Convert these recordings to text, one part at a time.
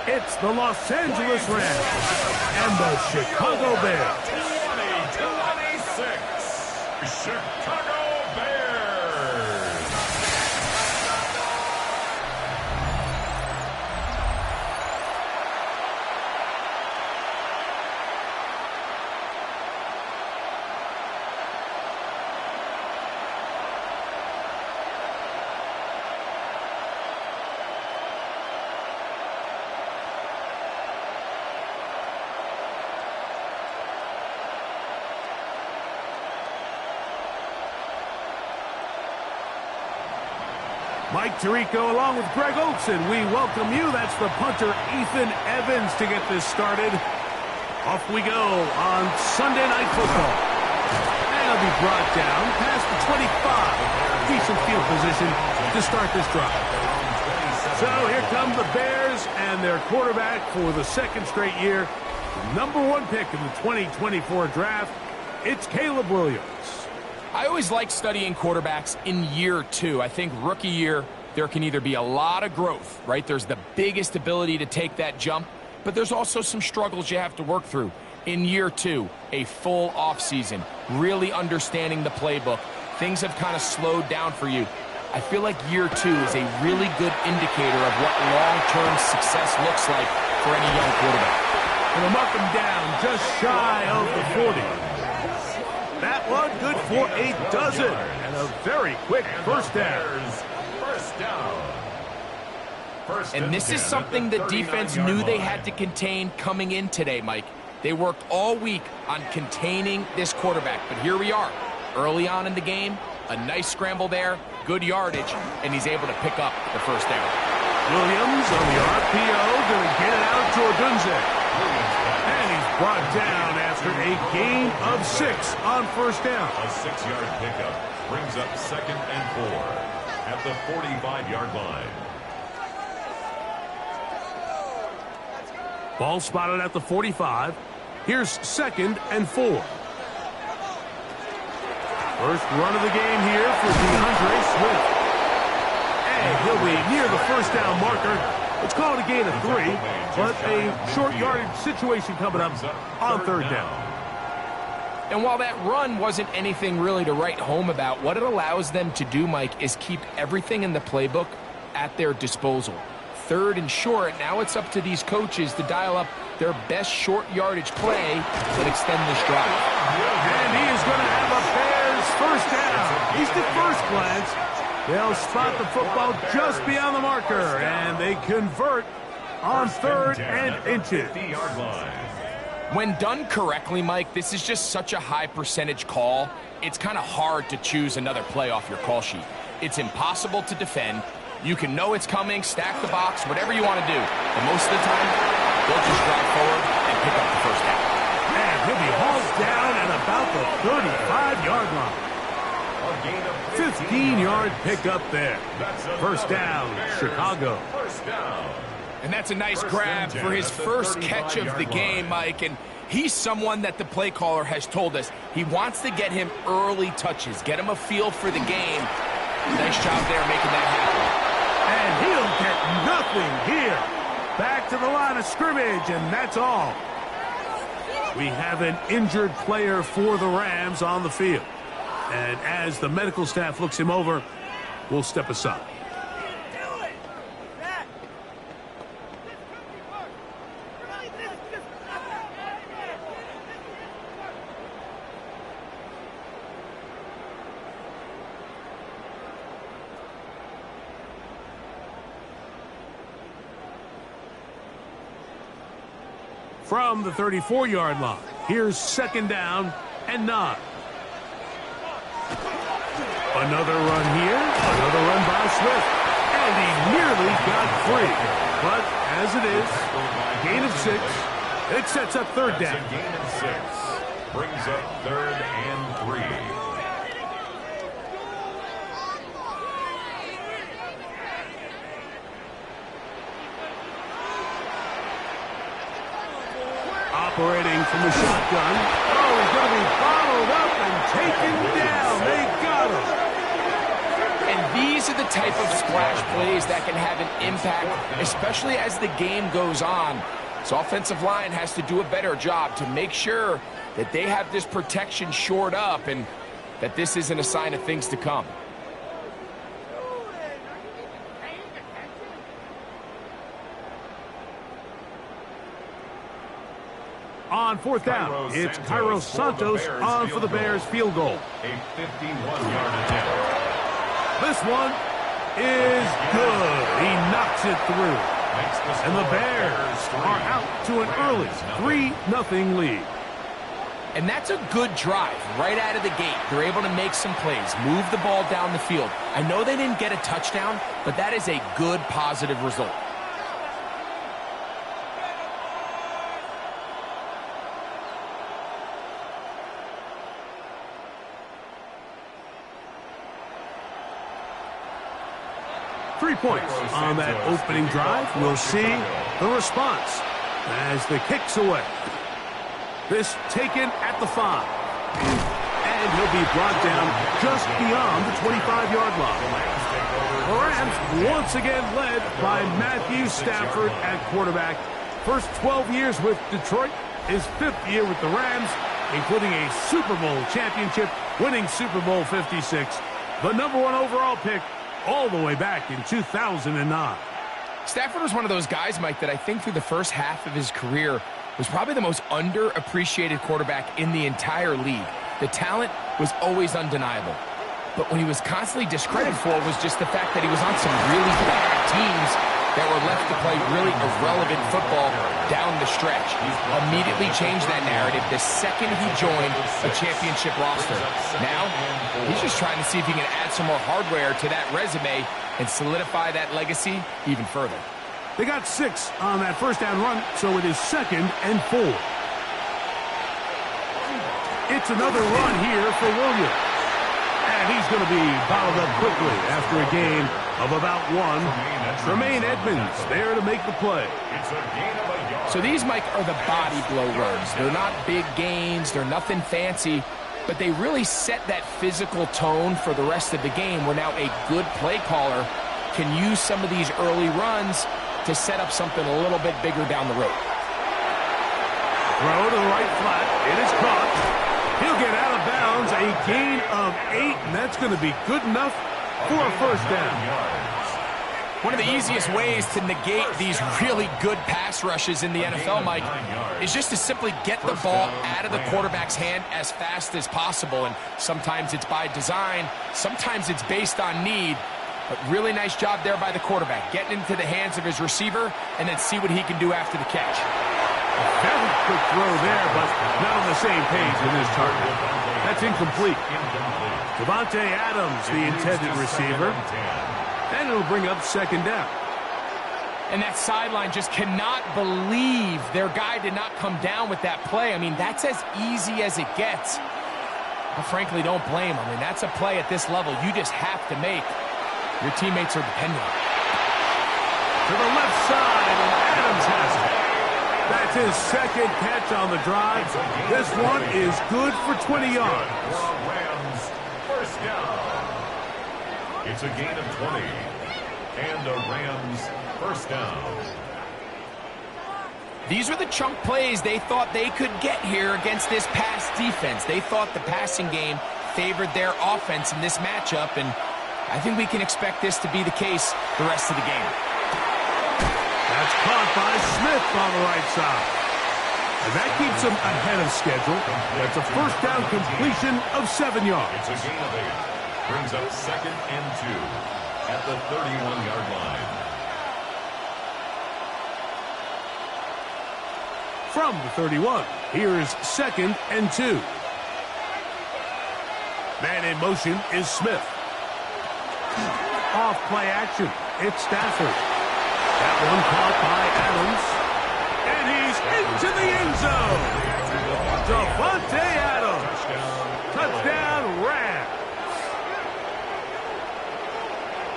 It's the Los Angeles Rams and the Chicago Bears. 2026 Chicago Bears. Mike Tirico along with Greg Olson. We welcome you. That's the punter, Ethan Evans, to get this started. Off we go on Sunday Night Football. And it'll be brought down past the 25. Decent field position to start this drive. So here come the Bears and their quarterback for the second straight year. #1 pick in the 2024 draft. It's Caleb Williams. I always like studying quarterbacks in year 2. I think rookie year, there can either be a lot of growth, right? There's the biggest ability to take that jump, but there's also some struggles you have to work through. In year 2, a full offseason, really understanding the playbook. Things have kind of slowed down for you. I feel like year 2 is a really good indicator of what long-term success looks like for any young quarterback. And they'll mark him down just shy of the 40. That one good for a dozen and a very quick first down. And this is something the defense knew they had to contain coming in today, Mike. They worked all week on containing this quarterback, but here we are. Early on in the game, a nice scramble there, good yardage, and he's able to pick up the first down. Williams on the RPO, going to get it out to Odunze. And he's brought down after a gain of 6 on first down. A 6-yard pickup brings up 2nd and 4 at the 45-yard line. Ball spotted at the 45. Here's 2nd and 4. First run of the game here for DeAndre Swift. And he'll be near the first down marker. It's called a gain of 3, but a short yardage situation coming up on 3rd down. And while that run wasn't anything really to write home about, what it allows them to do, Mike, is keep everything in the playbook at their disposal. 3rd and short, now it's up to these coaches to dial up their best short yardage play that extend this drive. And he is going to have a Bears first down. He's the first glance. They'll spot the football just beyond the marker, and they convert on 3rd and inches. When done correctly, Mike, this is just such a high percentage call. It's kind of hard to choose another play off your call sheet. It's impossible to defend. You can know it's coming, stack the box, whatever you want to do. But most of the time, they'll just drive forward and pick up the first down. And he'll be hauled down at about the 35-yard line. 15-yard pickup there. First down, Chicago. And that's a nice grab for his first catch of the game, Mike. And he's someone that the play caller has told us he wants to get him early touches, get him a feel for the game. Nice job there making that happen. And he'll get nothing here. Back to the line of scrimmage, and that's all. We have an injured player for the Rams on the field. And as the medical staff looks him over, we'll step aside. From the 34-yard line, here's 2nd down and 9. Another run here, another run by Swift, and he nearly got free. But as it is, gain of 6, it sets up 3rd down. A gain of 6 brings up 3rd and 3. Operating from the shotgun. Oh, he's going to be bottled up and taken down. They got him. And These are the type of splash plays that can have an impact, especially as the game goes on. So offensive line has to do a better job to make sure that they have this protection shored up and that this isn't a sign of things to come. On fourth down, it's Cairo Santos on for the Bears field goal. A 51-yard attempt. This one is good. He knocks it through. And the Bears are out to an early 3-0 lead. And that's a good drive right out of the gate. They're able to make some plays, move the ball down the field. I know they didn't get a touchdown, but that is a good, positive result. Three points on that opening drive. We'll see the response as the kick's away. This taken at the 5. And he'll be brought down just beyond the 25-yard line. The Rams once again led by Matthew Stafford at quarterback. First 12 years with Detroit, his 5th year with the Rams, including a Super Bowl championship, winning Super Bowl 56. The #1 overall pick all the way back in 2009. Stafford was one of those guys, Mike, that I think through the first half of his career was probably the most underappreciated quarterback in the entire league. The talent was always undeniable. But what he was constantly discredited for was just the fact that he was on some really bad teams that were left to play really irrelevant football down the stretch. Immediately changed that narrative the second he joined a championship roster. Now, he's just trying to see if he can add some more hardware to that resume and solidify that legacy even further. They got 6 on that first down run, so it is 2nd and 4. It's another run here for Williams. And he's going to be bottled up quickly after a gain of about 1. Tremaine Edmonds there to make the play. So these, Mike, are the body blow runs. They're not big gains. They're nothing fancy. But they really set that physical tone for the rest of the game where now a good play caller can use some of these early runs to set up something a little bit bigger down the road. Throw to the right flat. It is caught. He'll get out of bounds. A gain of 8, and that's going to be good enough for a first down. One of the easiest ways to negate these really good pass rushes in the NFL, Mike, is just to simply get the ball out of the quarterback's hand as fast as possible. And sometimes it's by design, sometimes it's based on need. But really nice job there by the quarterback, getting into the hands of his receiver and then see what he can do after the catch. A very quick throw there, but not on the same page with his target. That's incomplete. Davante Adams, the intended receiver. And it'll bring up 2nd down. And that sideline just cannot believe their guy did not come down with that play. I mean, that's as easy as it gets. I frankly don't blame him. I mean, that's a play at this level you just have to make. Your teammates are dependent on it. To the left side, and Adams has it. That's his 2nd catch on the drive. This one is good for 20 yards. Rams, first down. It's a gain of 20. And a Rams first down. These are the chunk plays they thought they could get here against this pass defense. They thought the passing game favored their offense in this matchup, and I think we can expect this to be the case the rest of the game. That's caught by Smith on the right side. And that keeps him ahead of schedule. That's a first down completion of 7 yards. It's a gain of 8. Brings up 2nd and 2 at the 31-yard line. From the 31, here is 2nd and 2. Man in motion is Smith. Off play action. It's Stafford. That one caught by Adams. And he's into the end zone. Davante Adams. Touchdown, Rams.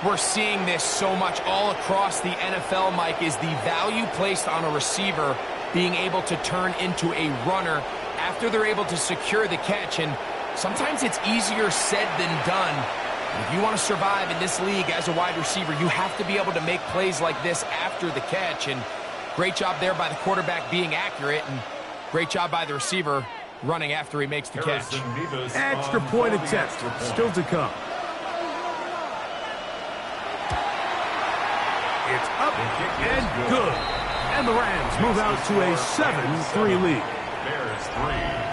We're seeing this so much all across the NFL, Mike, is the value placed on a receiver being able to turn into a runner after they're able to secure the catch. And sometimes it's easier said than done. If you want to survive in this league as a wide receiver, you have to be able to make plays like this after the catch. And great job there by the quarterback being accurate, and great job by the receiver running after he makes the catch. Extra point attempt still to come. It's up and good. And the Rams move out to a 7-3 lead. Bears 3.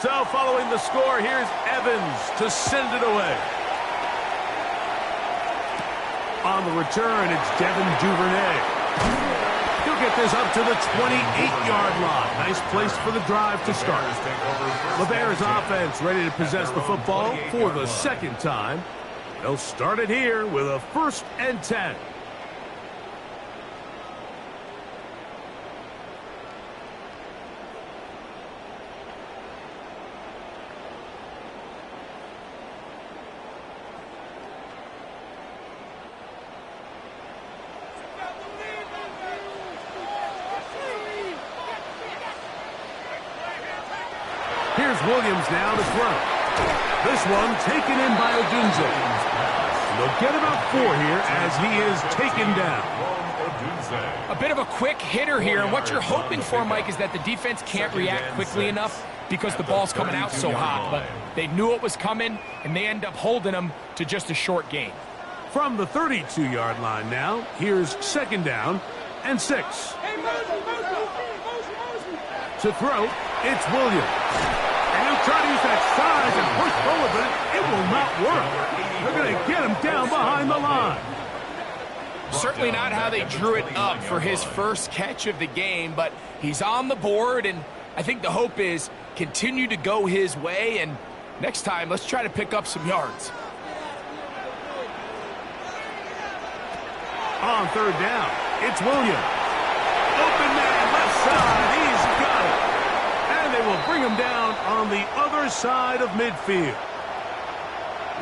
So following the score, here's Evans to send it away. On the return, it's Devin Duvernay. He'll get this up to the 28-yard line. Nice place for the drive to start. The Bears offense ready to possess the football for the second time. They'll start it here with a 1st and 10. Here's Williams now to throw. This one taken in by Odunze. They'll get about 4 here as he is taken down. A bit of a quick hitter here, and what you're hoping for, Mike, is that the defense can't react quickly enough because the ball's coming out so hot. But they knew it was coming, and they end up holding him to just a short gain. From the 32-yard line now, here's 2nd down and 6. To throw, it's Williams. And he'll try to use that size and push forward, but it will not work. They're going to get him down behind the line. Certainly not how they drew it up for his first catch of the game, but he's on the board, and I think the hope is continue to go his way, and next time, let's try to pick up some yards. On 3rd down, it's Williams. Open man, left side, he's got it. And they will bring him down on the other side of midfield.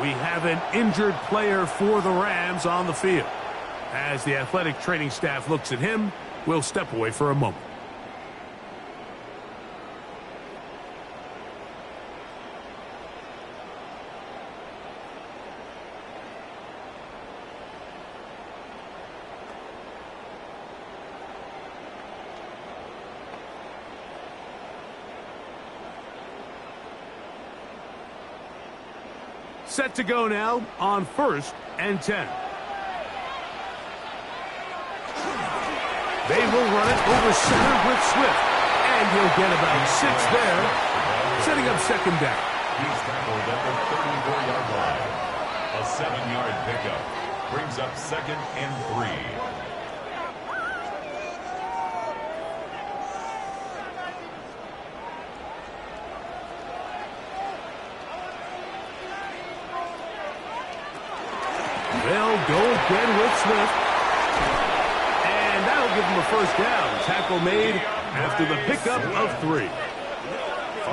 We have an injured player for the Rams on the field. As the athletic training staff looks at him, we'll step away for a moment. Set to go now on 1st and 10. They will run it over center with Swift. And he'll get about 6 there, setting up 2nd down. He's tackled at the 34-yard line. A 7-yard pickup brings up 2nd and 3. They'll go again with Swift. And that'll give them a 1st down. Tackle made after the pickup of 3.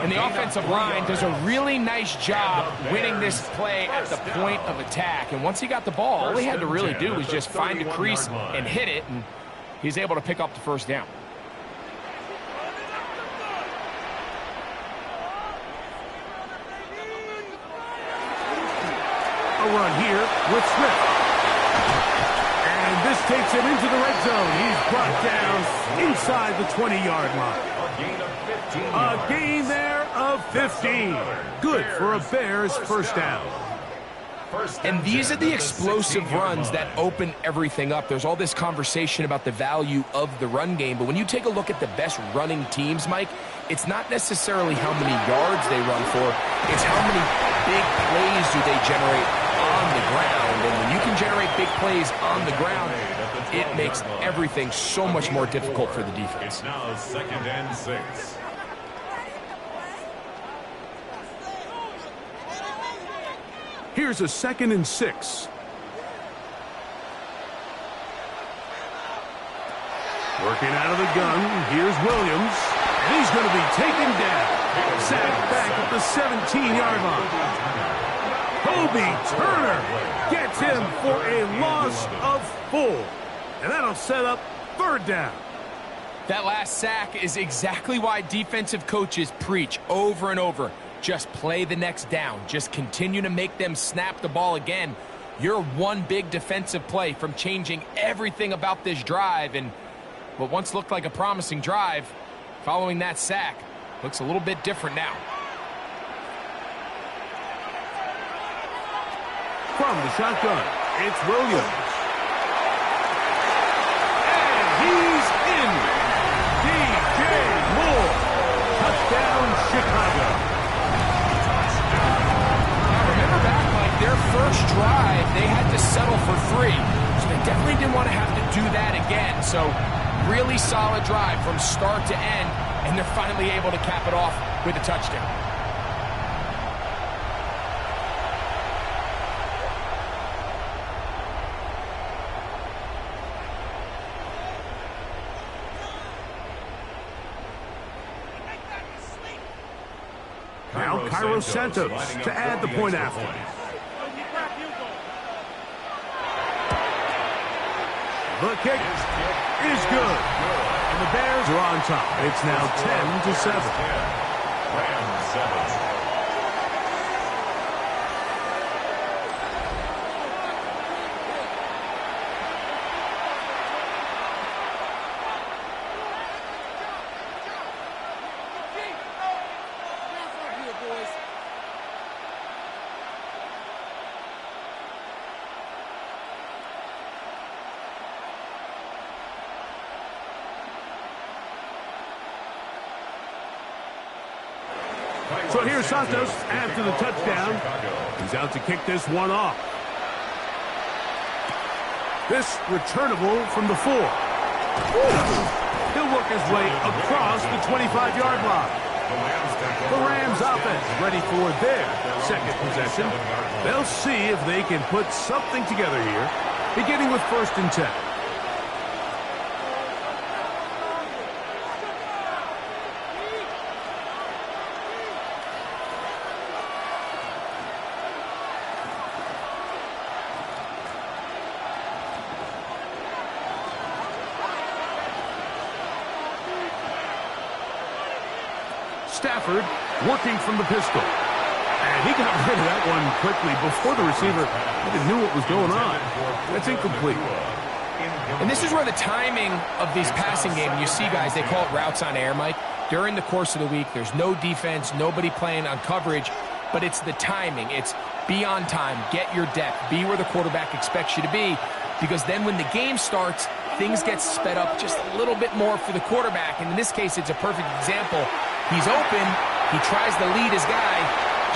And the offensive line does a really nice job winning this play at the point of attack. And once he got the ball, all he had to really do was just find a crease and hit it, and he's able to pick up the 1st down. A run here with Swift. And this takes him into the red zone. He's brought down inside the 20-yard line. A gain there of 15. Good for a Bears 1st down. And these are the explosive runs that open everything up. There's all this conversation about the value of the run game, but when you take a look at the best running teams, Mike, it's not necessarily how many yards they run for, it's how many big plays do they generate on the ground. And when you can generate big plays on the ground, it makes everything so much more difficult for the defense. It's now 2nd and 6. Here's a 2nd and 6. Working out of the gun, here's Williams. And he's going to be taken down. Sacked back at the 17-yard line. Kobe Turner gets him for a loss of 4. And that'll set up 3rd down. That last sack is exactly why defensive coaches preach over and over. Just play the next down. Just continue to make them snap the ball again. You're one big defensive play from changing everything about this drive. And what once looked like a promising drive, following that sack, looks a little bit different now. From the shotgun, it's Williams. And he's in. DJ Moore. Touchdown, Chicago. Now remember back, like their first drive, they had to settle for 3. So they definitely didn't want to have to do that again. So really solid drive from start to end, and they're finally able to cap it off with a touchdown. Now Cairo Santos to add the point after. The kick is good. And the Bears are on top. It's now 10-7. Rams 7. So here's Santos after the touchdown. He's out to kick this one off. This returnable from the 4. He'll work his way across the 25-yard line. The Rams offense ready for their second possession. They'll see if they can put something together here, beginning with 1st and 10. Stafford working from the pistol. And he got rid of that one quickly before the receiver even knew what was going on. That's incomplete. And this is where the timing of these passing games, you see guys, they call it routes on air, Mike. During the course of the week, there's no defense, nobody playing on coverage, but it's the timing. It's be on time, get your depth, be where the quarterback expects you to be, because then when the game starts, things get sped up just a little bit more for the quarterback. And in this case, it's a perfect example. He's open, he tries to lead his guy,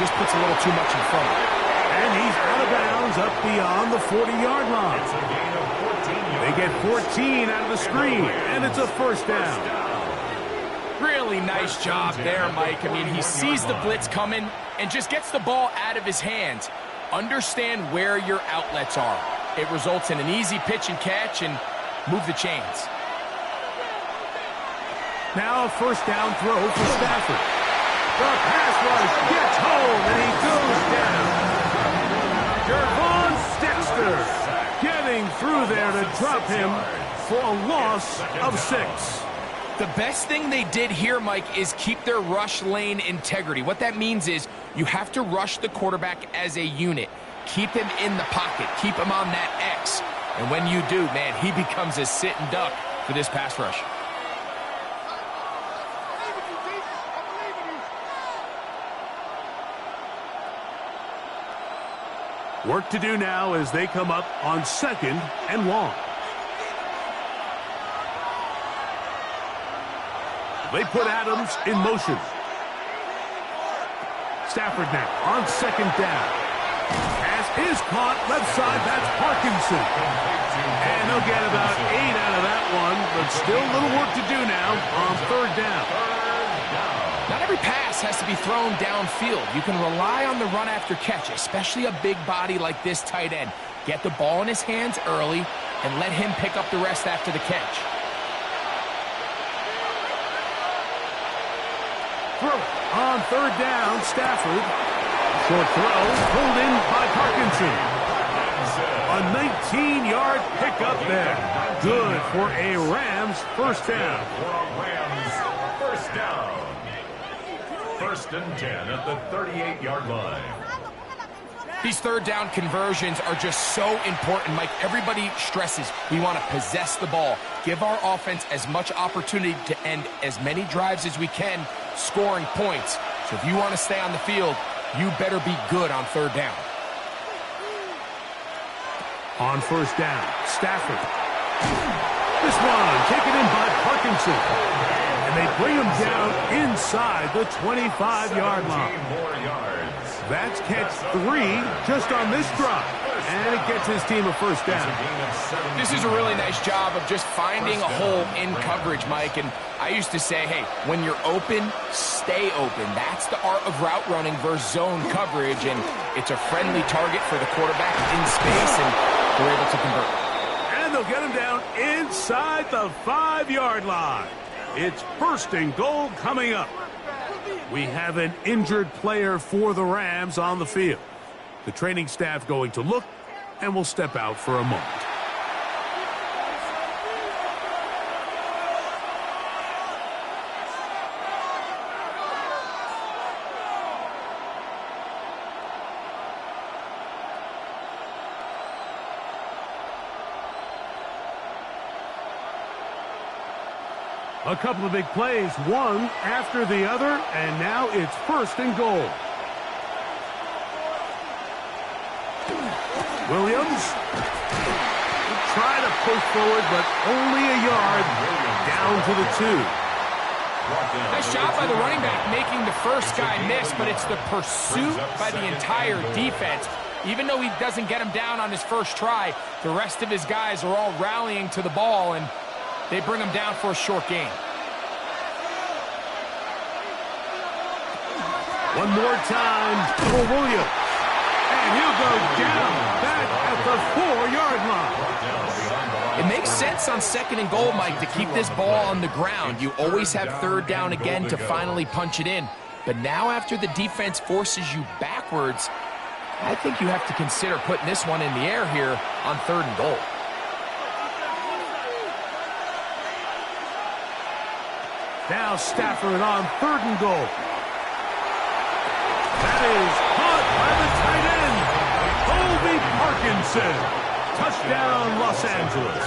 just puts a little too much in front of him. And he's out of bounds up beyond the 40-yard line. It's a gain of 14 They get 14 out of the screen, and it's a 1st down. Really nice job there, Mike. I mean, he sees the blitz coming and just gets the ball out of his hands. Understand where your outlets are. It results in an easy pitch and catch and move the chains. Now a 1st down throw for Stafford. The pass rush gets home, and he goes down. Gervon Dexter getting through there to drop him for a loss of 6. The best thing they did here, Mike, is keep their rush lane integrity. What that means is you have to rush the quarterback as a unit. Keep him in the pocket. Keep him on that X. And when you do, man, he becomes a sitting duck for this pass rush. Work to do now as they come up on 2nd and long. They put Adams in motion. Stafford now on 2nd down. Pass is caught left side. That's Parkinson. And they'll get about 8 out of that one, but still a little work to do now on 3rd down. Not every pass has to be thrown downfield. You can rely on the run after catch, especially a big body like this tight end. Get the ball in his hands early and let him pick up the rest after the catch. throw it. On third down, Stafford. Short throw, pulled in by Parkinson. A 19-yard pickup there. Good for a Rams first down. For a Rams first down. 1st and 10 at the 38-yard line. These third down conversions are just so important, Mike. Everybody stresses we want to possess the ball, give our offense as much opportunity to end as many drives as we can, scoring points. So if you want to stay on the field, you better be good on third down. On first down, Stafford. This one taken in by Parkinson. And they bring him down inside the 25-yard line. More yards. That's catch 3 just on this drive. And it gets his team a first down. This is a really nice job of just finding a hole in coverage, Mike. And I used to say, hey, when you're open, stay open. That's the art of route running versus zone coverage. And it's a friendly target for the quarterback in space, and they're able to convert. And they'll get him down inside the 5-yard line. It's 1st and goal coming up. We have an injured player for the Rams on the field. The training staff going to look, and will step out for a moment. A couple of big plays, one after the other, and now it's 1st and goal. Williams will try to push forward, but only a yard down to the 2. Nice job by the running back making the first guy miss, but it's the pursuit by the entire defense. Even though he doesn't get him down on his first try, the rest of his guys are all rallying to the ball, and they bring him down for a short gain. One more time for Williams. And he'll go down back at the 4-yard line. It makes sense on 2nd and goal, Mike, to keep this ball on the ground. You always have third down again to finally punch it in. But now after the defense forces you backwards, I think you have to consider putting this one in the air here on 3rd and goal. Now Stafford on 3rd and goal. That is caught by the tight end, Colby Parkinson. Touchdown, Los Angeles.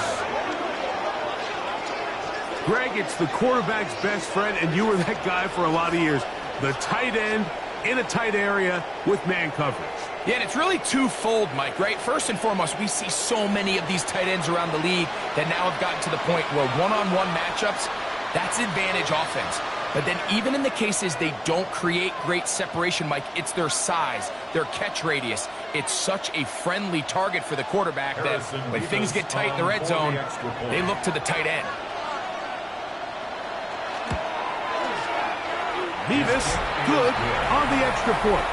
Greg, it's the quarterback's best friend, and you were that guy for a lot of years. The tight end in a tight area with man coverage. Yeah, and it's really twofold, Mike, right? First and foremost, we see so many of these tight ends around the league that now have gotten to the point where one-on-one matchups, that's advantage offense. But then even in the cases they don't create great separation, Mike, it's their size, their catch radius. It's such a friendly target for the quarterback that when things get tight in the red zone, they look to the tight end. Nevis, good on the extra point.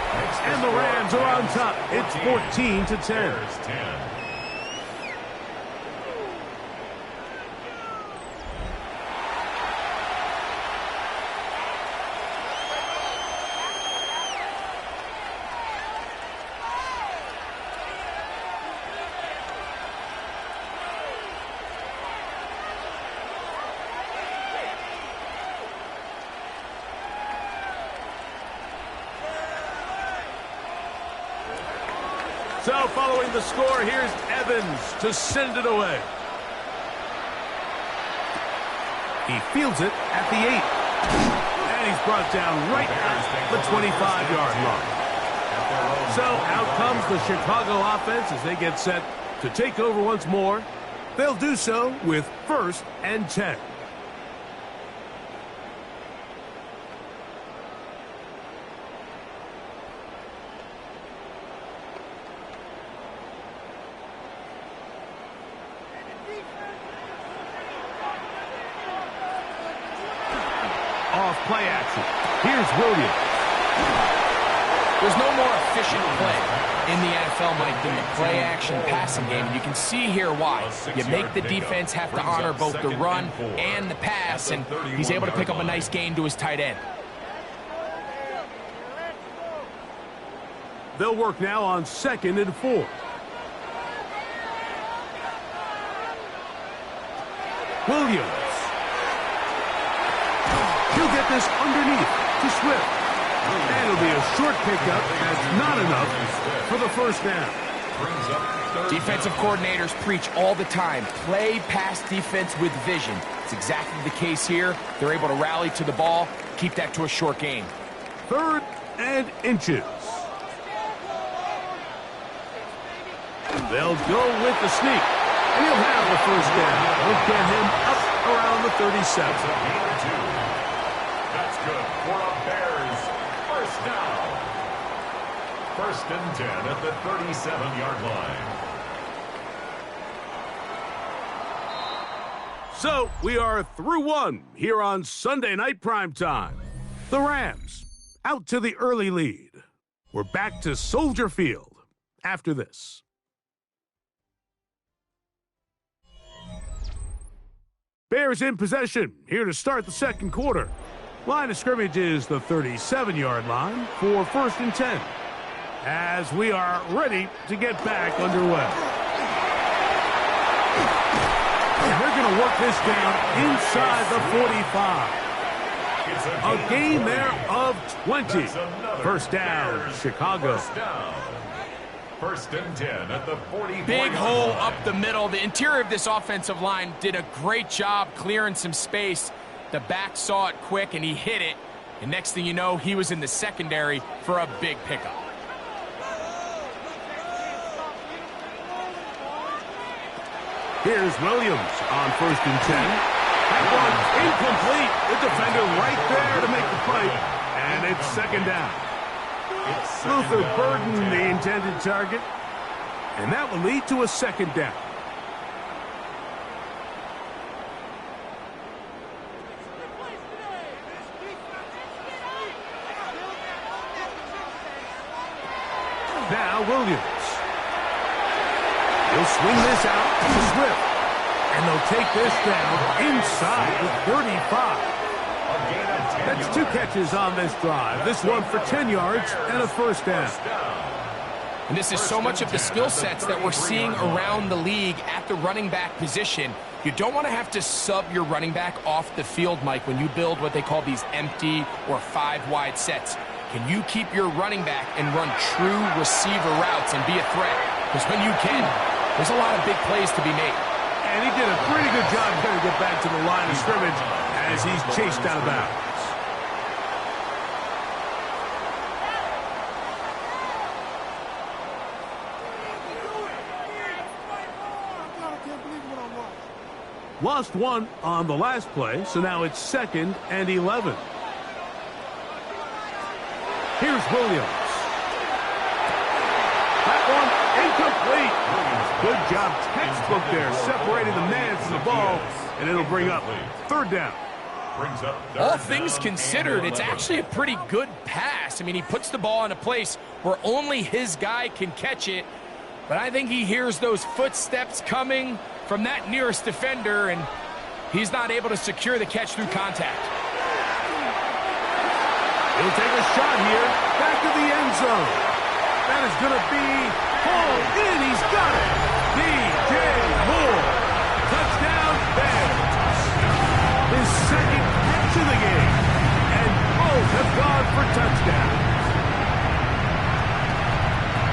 And the Rams are on top. It's 14-10. So following the score, here's Evans to send it away. He fields it at the 8. And he's brought down right at the 25-yard line. So out comes the Chicago offense as they get set to take over once more. They'll do so with 1st and 10. Off play action. Here's Williams. There's no more efficient play in the NFL, Mike, than the play action passing game. And you can see here why. You make the defense have to honor both the run and the pass, and he's able to pick up a nice gain to his tight end. They'll work now on 2nd and 4. Williams. He'll get this underneath to Swift. And it'll be a short pickup. That's not enough for the first down. Defensive coordinators preach all the time, play pass defense with vision. It's exactly the case here. They're able to rally to the ball, keep that to a short game. 3rd and inches. They'll go with the sneak. And he'll have the first down. We'll get him up around the 37. That's good for a Bears first down. 1st and 10 at the 37-yard line. So we are through one here on Sunday Night Primetime. The Rams out to the early lead. We're back to Soldier Field after this. Bears in possession here to start the second quarter. Line of scrimmage is the 37-yard line for 1st and 10. As we are ready to get back underway. And they're going to work this down inside the 45. A gain there of 20. First down, Chicago. 1st and 10 at the 40. Big hole up the middle. The interior of this offensive line did a great job clearing some space. The back saw it quick, and he hit it. And next thing you know, he was in the secondary for a big pickup. Here's Williams on 1st and 10. That one's incomplete. The defender right there to make the play. And it's 2nd down. Luther Burden, the intended target. And that will lead to a 2nd down. Now Williams. He'll swing this out to Swift. And they'll take this down inside the 35. That's 2 catches on this drive. This one for 10 yards and a first down. And this is so much of the skill sets that we're seeing around the league at the running back position. You don't want to have to sub your running back off the field, Mike, when you build what they call these empty or 5-wide sets. Can you keep your running back and run true receiver routes and be a threat? Because when you can, there's a lot of big plays to be made. And he did a pretty good job trying to get back to the line of scrimmage as he's chased out of bounds. Lost one on the last play, so now it's 2nd and 11. Here's Williams. That one incomplete. Good job, textbook there, separating the man from the ball, and it'll bring up 3rd down. All things considered, it's actually a pretty good pass. I mean, he puts the ball in a place where only his guy can catch it, but I think he hears those footsteps coming from that nearest defender, and he's not able to secure the catch through contact. He'll take a shot here, back to the end zone. That is going to be hauled in. He's got it. DJ Moore. Touchdown, Bears. His 2nd catch of the game. And both have gone for touchdowns.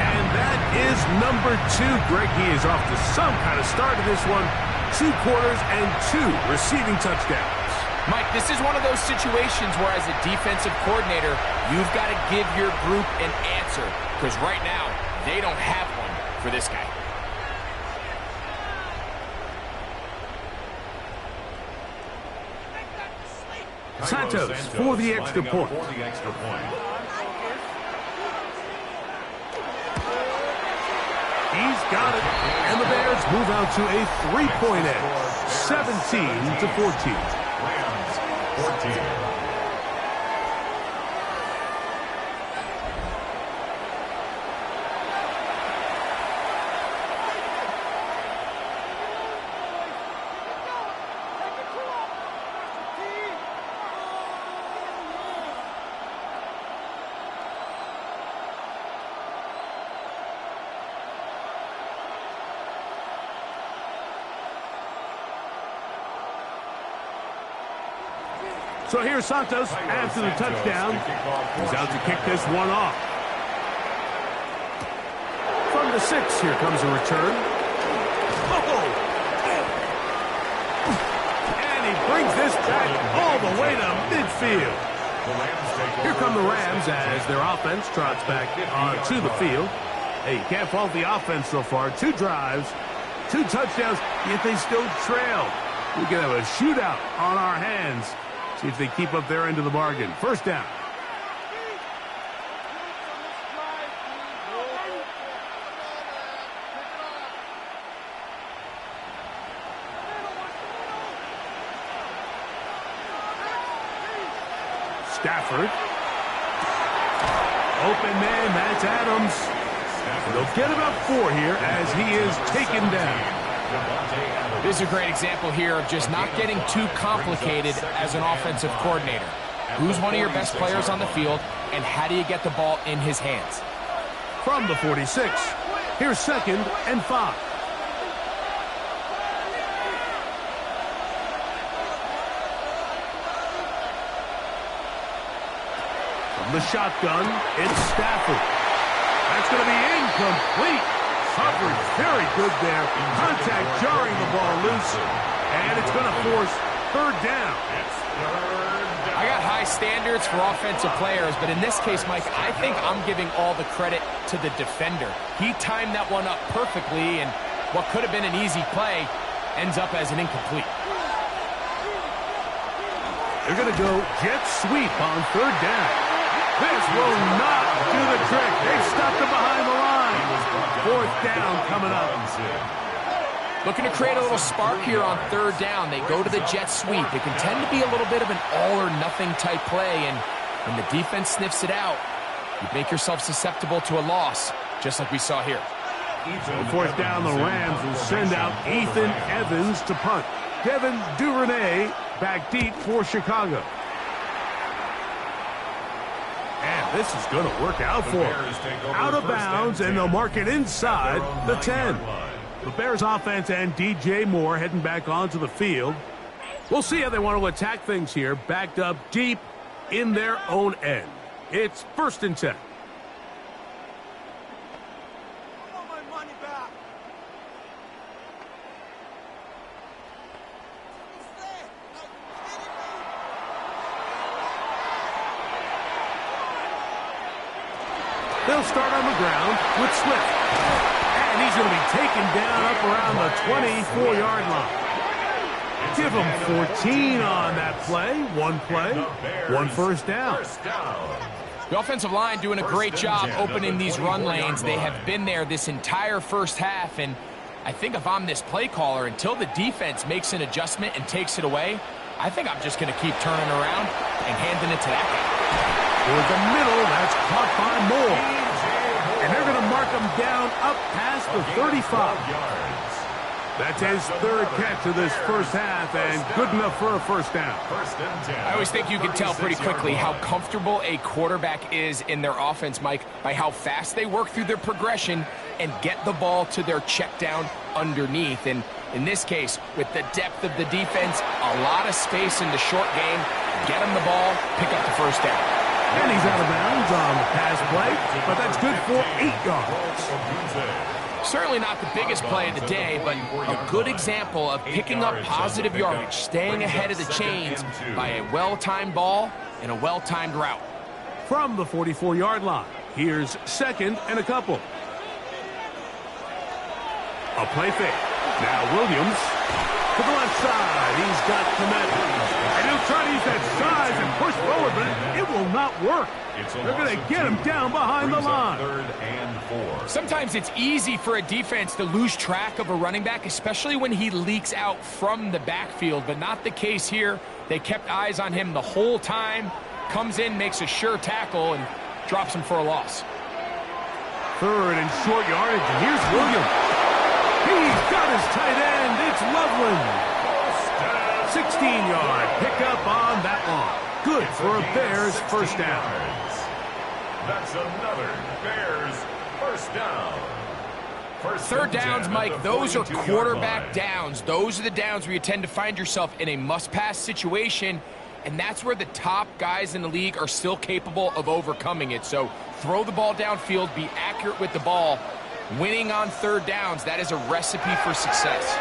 And that is number 2. Greg, he is off to some kind of start in this one. 2 quarters and 2 receiving touchdowns. Mike, this is one of those situations where as a defensive coordinator, you've got to give your group an answer. Because right now, they don't have one for this guy. Santos for the extra point. He's got it. And the Bears move out to a 3-point edge. 17-14. 14. So here's Santos after the touchdown. He's out to kick this one off. From the 6, here comes a return. Oh! And he brings this back all the way to midfield. Here come the Rams as their offense trots back onto the field. Hey, you can't fault the offense so far. 2 drives, 2 touchdowns, yet they still trail. We could have a shootout on our hands. See if they keep up their end of the bargain. First down. Stafford. Open man, that's Adams. And they'll get about 4 here as he is taken down. This is a great example here of just not getting too complicated as an offensive coordinator. Who's one of your best players on the field, and how do you get the ball in his hands? From the 46, here's 2nd and 5. From the shotgun, it's Stafford. That's going to be incomplete. Coverage very good there. Contact jarring the ball loose. And it's going to force 3rd down. I got high standards for offensive players, but in this case, Mike, I think I'm giving all the credit to the defender. He timed that one up perfectly, and what could have been an easy play ends up as an incomplete. They're going to go jet sweep on 3rd down. This will not do the trick. They've stopped him behind the line. 4th down coming up. Looking to create a little spark here on 3rd down. They go to the jet sweep. It can tend to be a little bit of an all-or-nothing type play, and when the defense sniffs it out, you make yourself susceptible to a loss, just like we saw here. On 4th down, the Rams will send out Ethan Evans to punt. Devin Duvernay back deep for Chicago. And this is going to work out for them. Out of bounds, and they'll mark it inside the 10. The Bears offense and DJ Moore heading back onto the field. We'll see how they want to attack things here, backed up deep in their own end. It's 1st and 10. They'll start on the ground with Swift. And he's going to be taken down up around the 24-yard line. Give him 14 on that play. 1 play, 1 first down. The offensive line doing a great job opening these run lanes. They have been there this entire first half, and I think if I'm this play caller, until the defense makes an adjustment and takes it away, I think I'm just going to keep turning around and handing it to that guy. Toward the middle, that's caught by Moore. And they're going to mark him down up past the 35. That's his 3rd catch of this first half, and good enough for a first down. I always think you can tell pretty quickly how comfortable a quarterback is in their offense, Mike, by how fast they work through their progression and get the ball to their check down underneath. And in this case, with the depth of the defense, a lot of space in the short game, get him the ball, pick up the first down. And he's out of bounds on the pass play, but that's good for 8 yards. Certainly not the biggest play of the day, but a good example of picking up positive yardage, staying ahead of the chains by a well-timed ball and a well-timed route. From the 44-yard line, here's 2nd and a couple. A play fake. Now Williams to the left side. He's got Kmet. And he'll try to use that size and push forward, but it will not work. They're going to get him down behind the line. 3rd and 4. Sometimes it's easy for a defense to lose track of a running back, especially when he leaks out from the backfield, but not the case here. They kept eyes on him the whole time. Comes in, makes a sure tackle, and drops him for a loss. 3rd and short yardage, and here's Williams. He's got his tight end. It's Loveland. 16-yard pickup on that one. Good for a Bears first down. That's another Bears first down. 3rd downs, Mike, those are quarterback downs. Those are the downs where you tend to find yourself in a must-pass situation, and that's where the top guys in the league are still capable of overcoming it. So throw the ball downfield, be accurate with the ball. Winning on third downs, that is a recipe for success.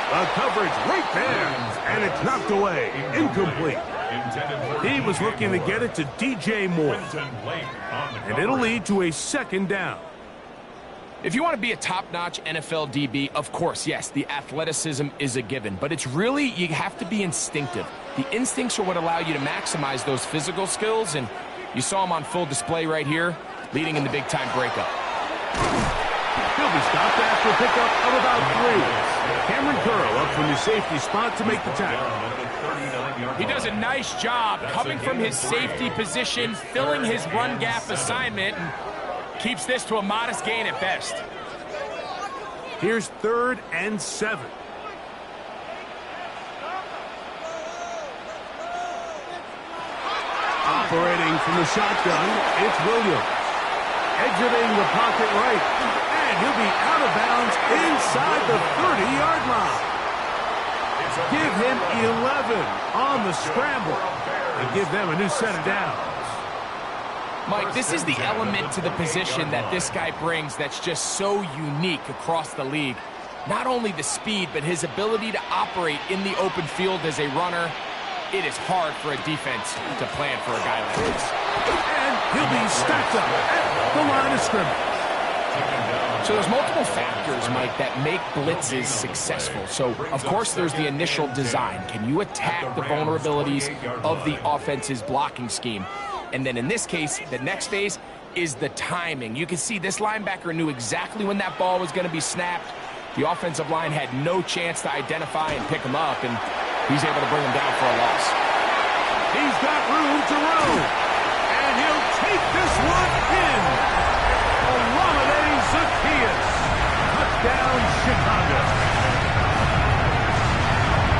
The coverage right there, and it's knocked away, incomplete. He was looking to get it to DJ Moore, and it'll lead to a second down. If you want to be a top-notch NFL DB, of course, yes, the athleticism is a given, but it's really, you have to be instinctive. The instincts are what allow you to maximize those physical skills, and you saw him on full display right here, leading in the big-time breakup. He'll be stopped after a pickup of about 3. Cameron Curl up from the safety spot to make the tackle. He does a nice job coming from his safety position, filling his run gap assignment, and keeps this to a modest gain at best. Here's 3rd and 7. Operating from the shotgun, it's Williams. Exiting the pocket right, and he'll be out of bounds inside the 30-yard line. Give him 11 on the scramble and give them a new set of downs. Mike, this is the element to the position that this guy brings that's just so unique across the league. Not only the speed, but his ability to operate in the open field as a runner. It is hard for a defense to plan for a guy like this. And he'll be stacked up at the line of scrimmage. So there's multiple factors, Mike, that make blitzes successful. So, of course, there's the initial design. Can you attack the vulnerabilities of the offense's blocking scheme? And then in this case, the next phase is the timing. You can see this linebacker knew exactly when that ball was going to be snapped. The offensive line had no chance to identify and pick him up, and he's able to bring him down for a loss. He's got room to roam, and he'll take this one in. Olamide Zaccheaus, touchdown Chicago.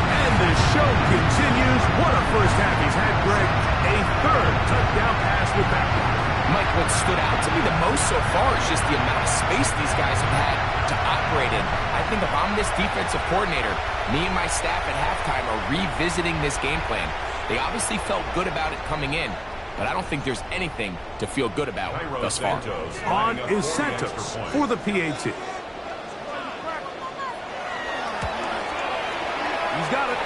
And the show continues. What a first half he's had, Greg. A 3rd touchdown pass with that one. Mike, what stood out to me the most so far is just the amount of space these guys have had to operate in. I think if I'm this defensive coordinator, me and my staff at halftime are revisiting this game plan. They obviously felt good about it coming in, but I don't think there's anything to feel good about thus far. On is Santos for the PAT. He's got it,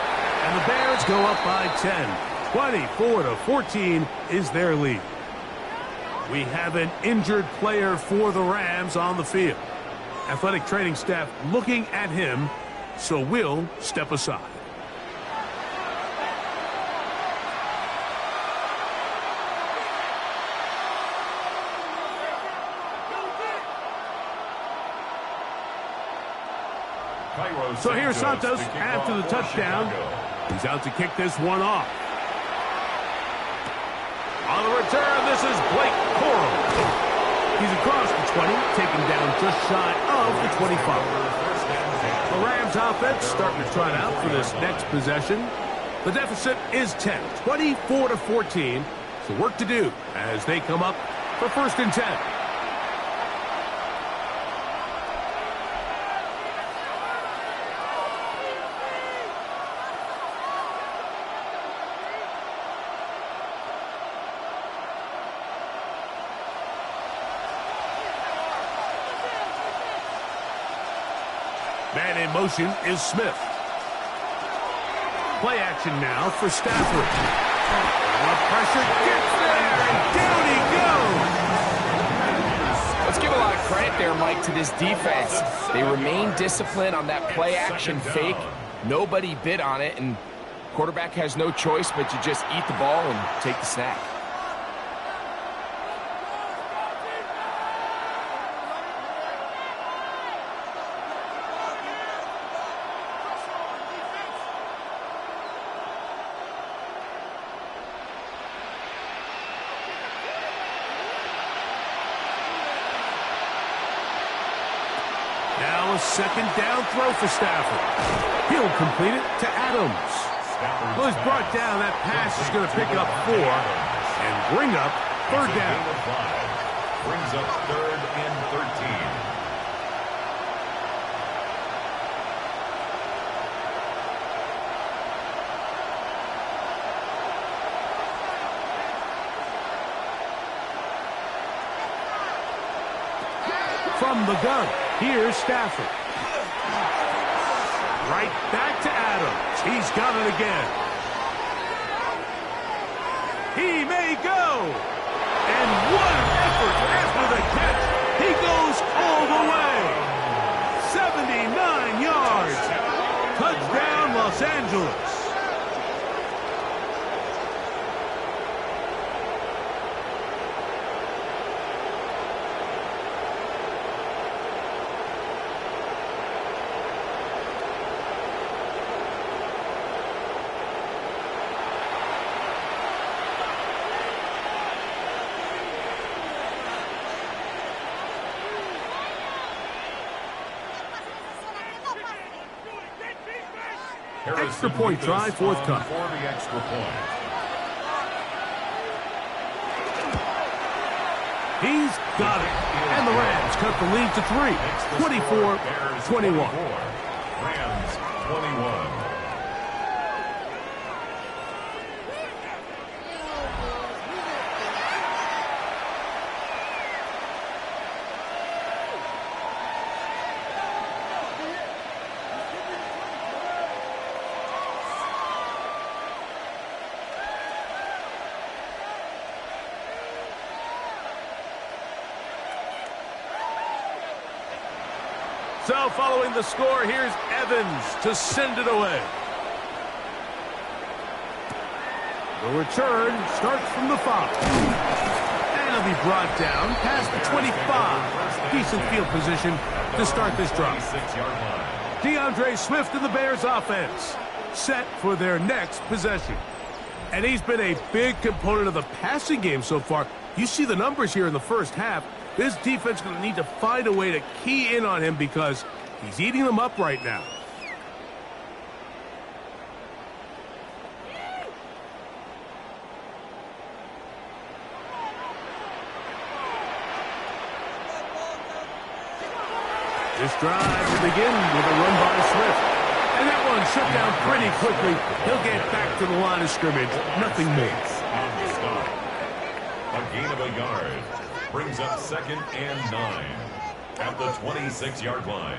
and the Bears go up by 10. 24-14 is their lead. We have an injured player for the Rams on the field. Athletic training staff looking at him, so we'll step aside. So here's Santos after the touchdown. He's out to kick this one off. On the return, this is Blake Corum. He's across the 20, taken down just shy of the 25. The Rams offense starting to trot out for this next possession. The deficit is 10, 24-14. So work to do as they come up for 1st and 10. Man in motion is Smith. Play action now for Stafford. The pressure gets there, and down he goes. Let's give a lot of credit there, Mike, to this defense. They remain disciplined on that play action fake. Nobody bid on it, and quarterback has no choice but to just eat the ball and take the snap. Now a 2nd down throw for Stafford. He'll complete it to Adams. Well, he's brought down. That pass is going to pick up 4 and bring up 3rd down. Brings up 3rd and 13. from the gun. Here's Stafford. Right back to Adams. He's got it again. He may go. And what an effort after the catch. He goes all the way. 79 yards. Touchdown, Los Angeles. Extra point try, fourth cut. For the extra point. He's got it. And the Rams cut the lead to 3. 24-21. Rams 21. So following the score, here's Evans to send it away. The return starts from the 5. And it'll be brought down past the 25. Decent field position to start this drive. DeAndre Swift and the Bears offense set for their next possession. And he's been a big component of the passing game so far. You see the numbers here in the first half. This defense is going to need to find a way to key in on him because he's eating them up right now. This drive will begin with a run by Swift. And that one shut down pretty quickly. He'll get back to the line of scrimmage. Nothing more. A gain of a yard. Brings up 2nd and 9 at the 26-yard line.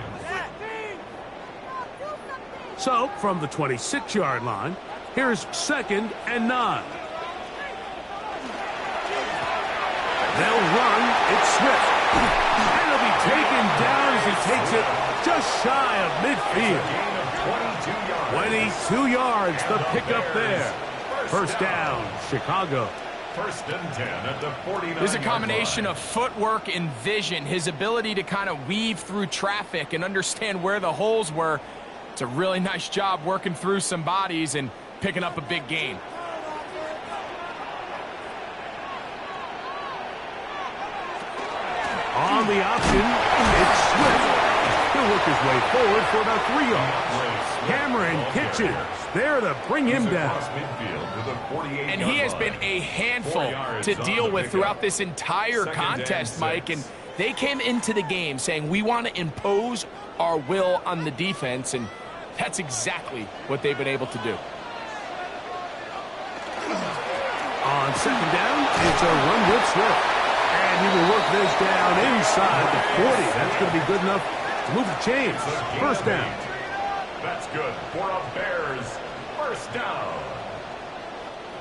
So, from the 26-yard line, here's 2nd and 9. They'll run. It's Swift. And he'll be taken down as he takes it just shy of midfield. 22 yards, the pickup there. First down, Chicago. 1st and 10 at the 49. There's a combination of footwork and vision, his ability to kind of weave through traffic and understand where the holes were. It's a really nice job working through some bodies and picking up a big gain. On the option, it's Swift. He'll work his way forward for about 3 yards. Cameron Kitchen there to bring him down. And he has been a handful to deal with throughout this entire contest, Mike. And they came into the game saying, we want to impose our will on the defense. And that's exactly what they've been able to do. On 2nd down, it's a run with Swift. And he will work this down inside the 40. That's going to be good enough to move the chains. First down. That's good for a Bears first down.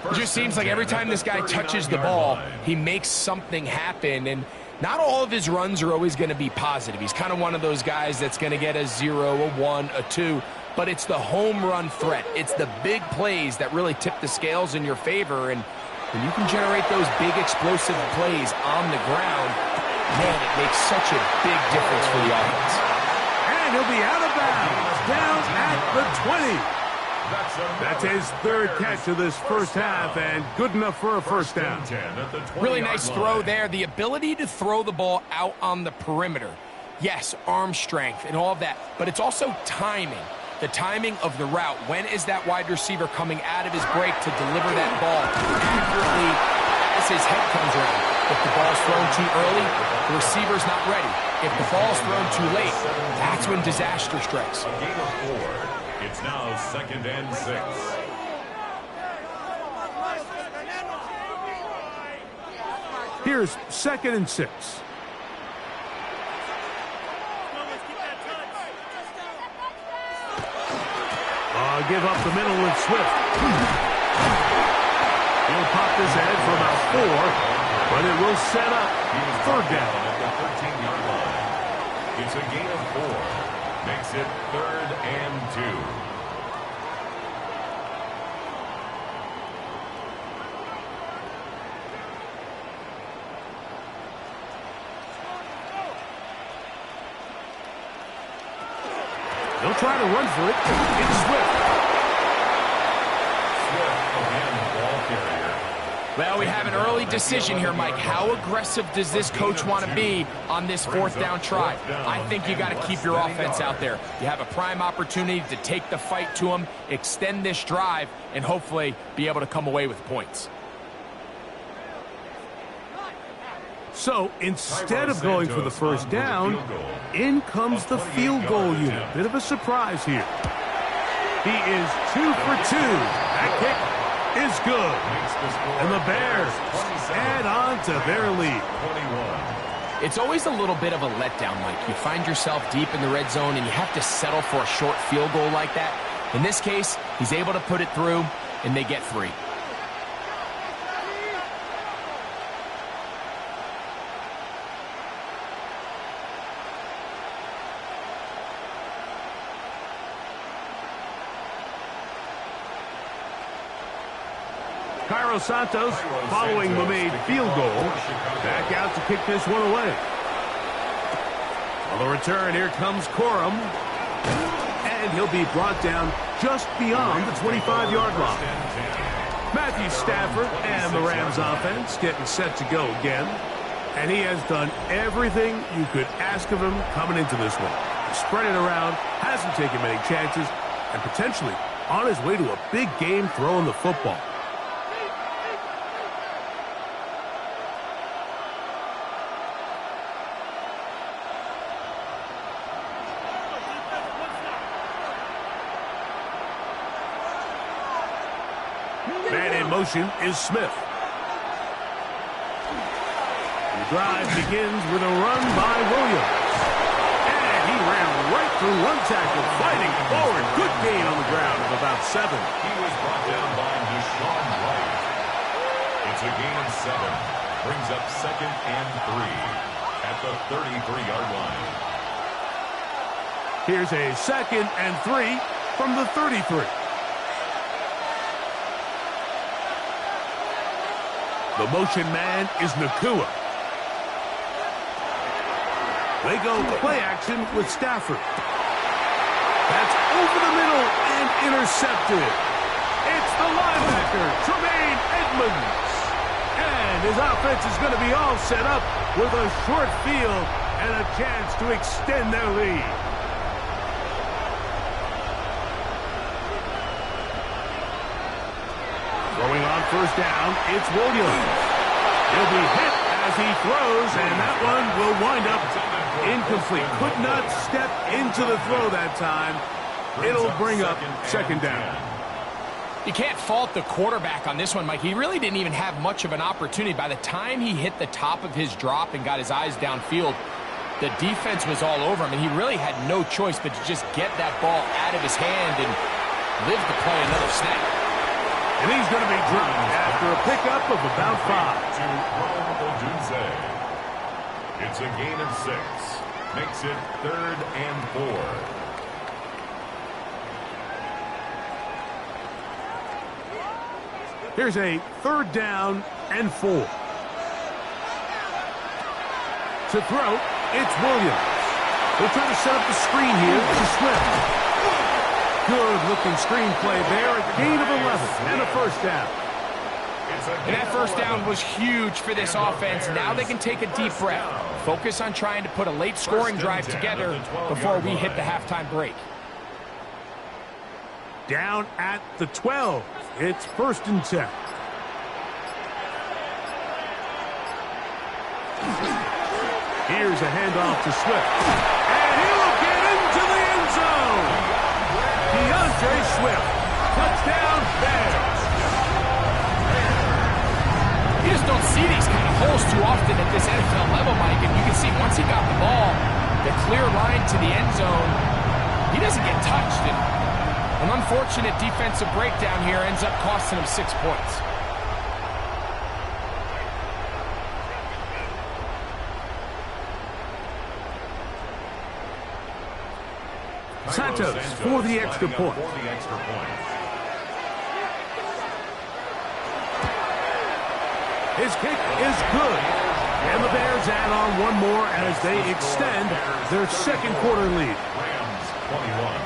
It just seems like every time this guy touches the ball, he makes something happen. And not all of his runs are always going to be positive. He's kind of one of those guys that's going to get a 0, a 1, a 2. But it's the home run threat. It's the big plays that really tip the scales in your favor. And when you can generate those big explosive plays on the ground, man, it makes such a big difference for the offense. And he'll be out of bounds, down at the 20. That's his 3rd catch of this first half, and good enough for a first down. Really nice throw there. The ability to throw the ball out on the perimeter. Yes, arm strength and all of that, but it's also timing. The timing of the route. When is that wide receiver coming out of his break to deliver that ball accurately as his head comes around? If the ball's thrown too early, the receiver's not ready. If the ball's thrown too late, that's when disaster strikes. A gain of 4. It's now 2nd and 6. Here's 2nd and 6. They'll give up the middle with Swift. He'll pop this ahead for about 4, but it will set up third down. At the 13-yard line. It's a gain of 4. Makes it 3rd and 2. They'll try to run for it. It's Swift. Swift again, the ball carrier. Well, we have an early decision here, Mike. How aggressive does this coach want to be on this 4th down try? I think you got to keep your offense out there. You have a prime opportunity to take the fight to them, extend this drive, and hopefully be able to come away with points. So instead of going for the first down, in comes the field goal unit. Bit of a surprise here. He is 2 for 2. That kick is good. And the Bears add on to their lead. It's always a little bit of a letdown, Mike. You find yourself deep in the red zone and you have to settle for a short field goal like that. In this case, he's able to put it through, and they get 3. Cairo Santos, following the made field goal, back out to kick this one away. On the return, here comes Corum, and he'll be brought down just beyond the 25-yard line. Matthew Stafford and the Rams offense getting set to go again, and he has done everything you could ask of him coming into this one. Spread it around, hasn't taken many chances, and potentially on his way to a big game throwing the football. Man in motion is Smith. The drive begins with a run by Williams. And he ran right through one tackle, fighting forward. Good gain on the ground of about 7. He was brought down by Deshaun Wright. It's a gain of 7. Brings up 2nd and 3 at the 33-yard line. Here's a 2nd and 3 from the 33. The motion man is Nakua. They go play action with Stafford. That's over the middle and intercepted. It's the linebacker, Tremaine Edmonds. And his offense is going to be all set up with a short field and a chance to extend their lead. Throwing on first down, it's Williams. He'll be hit as he throws, and that one will wind up incomplete. Could not step into the throw that time. It'll bring up 2nd down. You can't fault the quarterback on this one, Mike. He really didn't even have much of an opportunity. By the time he hit the top of his drop and got his eyes downfield, the defense was all over him, and he really had no choice but to just get that ball out of his hand and live to play another snap. And he's going to be dropped after a pickup of about 5. To Rome Odunze. It's a gain of 6. Makes it 3rd and 4. Here's a 3rd down and 4. To throw, it's Williams. They'll try to set up the screen here to Swift. Good-looking screen play there. A gain of 11 and a first down. And that first down was huge for this offense. Now they can take a deep breath. Focus on trying to put a late scoring drive together before we hit the halftime break. Down at the 12. It's 1st and 10. Here's a handoff to Swift. And he'll get into the end zone. DeAndre Swift. Touchdown, Bears. You just don't see these kind of holes too often at this NFL level, Mike. And you can see once he got the ball, the clear line to the end zone, he doesn't get touched. And An unfortunate defensive breakdown here ends up costing him 6 points. Santos for the extra point. His kick is good. And the Bears add on one more as they extend their second quarter lead. Rams 21.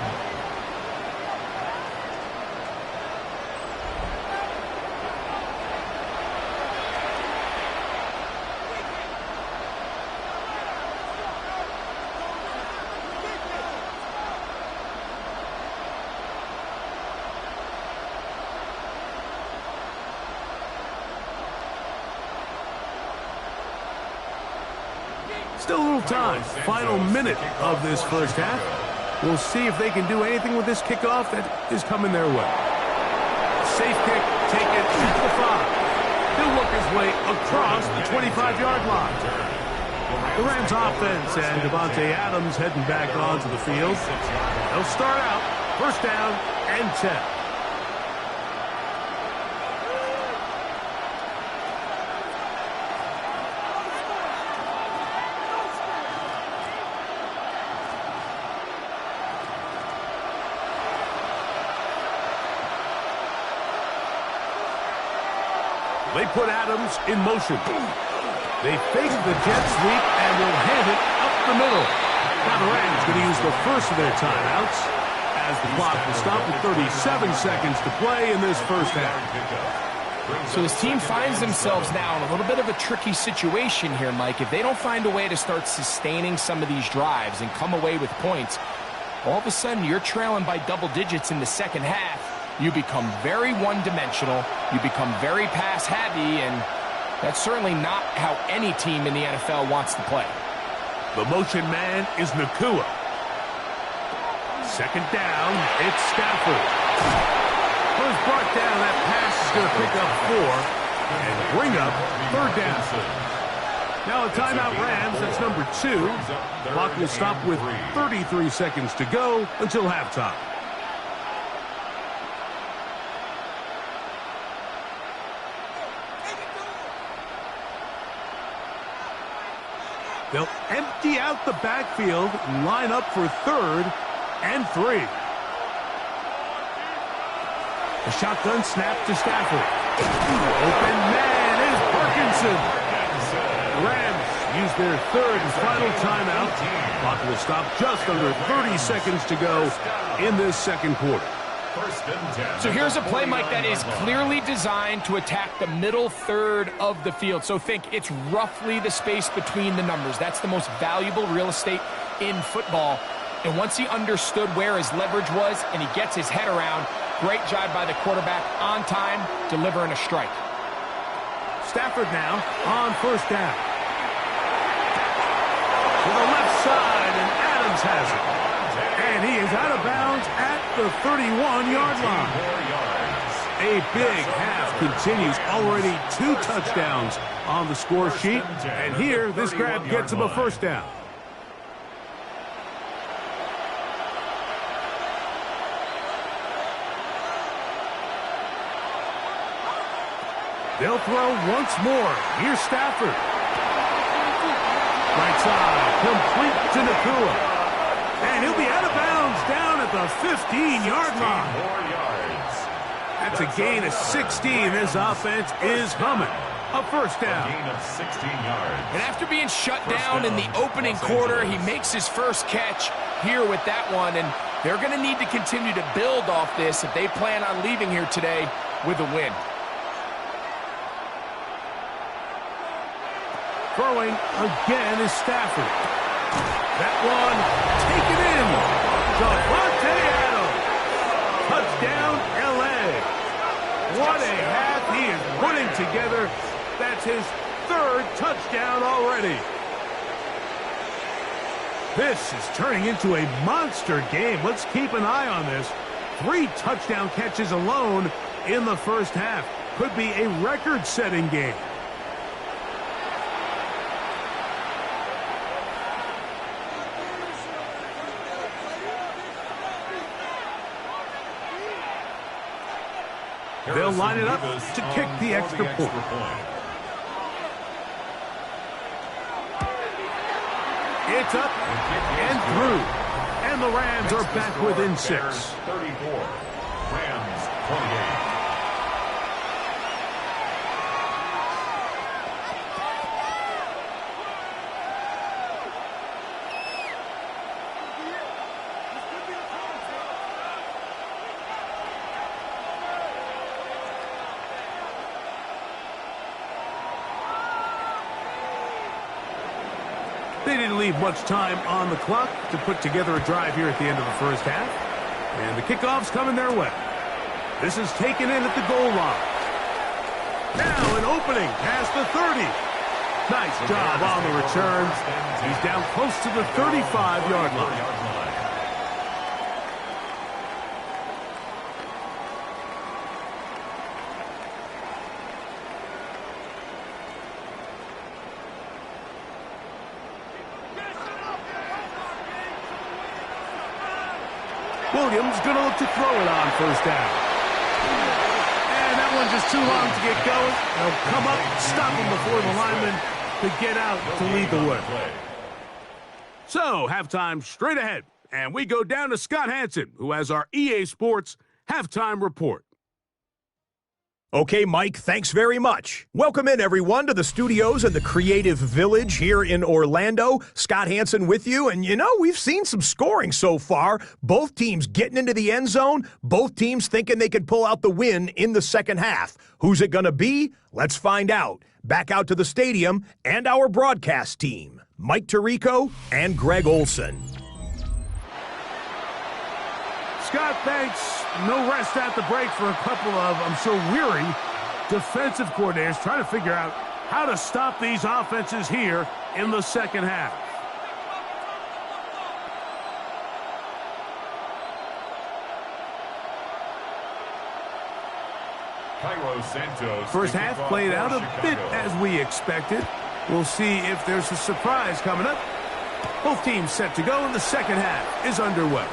Still a little time. Final minute of this first half. We'll see if they can do anything with this kickoff that is coming their way. Safe kick, take it at the 5. He'll work his way across the 25-yard line. The Rams offense and Davante Adams heading back onto the field. They'll start out first down and 10. They put Adams in motion. They fake the jet sweep and will hand it up the middle. Now the Rams going to use the first of their timeouts as the clock will stop with 37 seconds to play in this first half. So this team finds themselves now in a little bit of a tricky situation here, Mike. If they don't find a way to start sustaining some of these drives and come away with points, all of a sudden you're trailing by double digits in the second half. You become very one-dimensional, you become very pass-heavy, and that's certainly not how any team in the NFL wants to play. The motion man is Nacua. Second down, it's Stafford. First brought down, that pass is going to pick up 4 and bring up third down. Now a timeout Rams, that's number 2. Clock will stop with 33 seconds to go until halftime. They'll empty out the backfield, line up for third and 3. A shotgun snap to Stafford. Open man is Parkinson. The Rams use their third and final timeout. Clock will stop just under 30 seconds to go in this second quarter. So here's a play, Mike, that is clearly designed to attack the middle third of the field. So think it's roughly the space between the numbers. That's the most valuable real estate in football. And once he understood where his leverage was and he gets his head around, great job by the quarterback on time, delivering a strike. Stafford now on first down. To the left side, and Adams has it. And he is out of bounds at the 31-yard line. A big half continues. Already 2 touchdowns on the score sheet. And here, this grab gets him a first down. They'll throw once more. Here's Stafford. Right side, complete to Nacua. And he'll be out of bounds down at the 15-yard line. That's a gain of 16. This offense is humming. A first down. A gain of 16 yards. And after being shut down in the opening quarter, he makes his first catch here with that one. And they're going to need to continue to build off this if they plan on leaving here today with a win. Throwing again is Stafford. That one taken in. Davante Adams. Touchdown, L.A. What a half he is putting together. That's his 3rd touchdown already. This is turning into a monster game. Let's keep an eye on this. 3 touchdown catches alone in the first half. Could be a record-setting game. They'll line it up to kick the extra point. It's up and through. And the Rams are back within 6. 34. Rams 28. They didn't leave much time on the clock to put together a drive here at the end of the first half. And the kickoff's coming their way. This is taken in at the goal line. Now an opening past the 30. Nice job on the return. He's down close to the 35-yard line. Williams going to look to throw it on first down. And that one's just too long to get going. They'll come up, stop him before the lineman to get out to lead the way. So, halftime straight ahead. And we go down to Scott Hanson, who has our EA Sports halftime report. Okay, Mike, thanks very much. Welcome in, everyone, to the studios in the Creative Village here in Orlando. Scott Hanson with you, and we've seen some scoring so far. Both teams getting into the end zone, both teams thinking they could pull out the win in the second half. Who's it going to be? Let's find out. Back out to the stadium and our broadcast team, Mike Tirico and Greg Olson. Scott, thanks. No rest at the break for a couple of, I'm sure, weary defensive coordinators trying to figure out how to stop these offenses here in the second half. Cairo Santos. First half played out a bit as we expected. We'll see if there's a surprise coming up. Both teams set to go, and the second half is underway.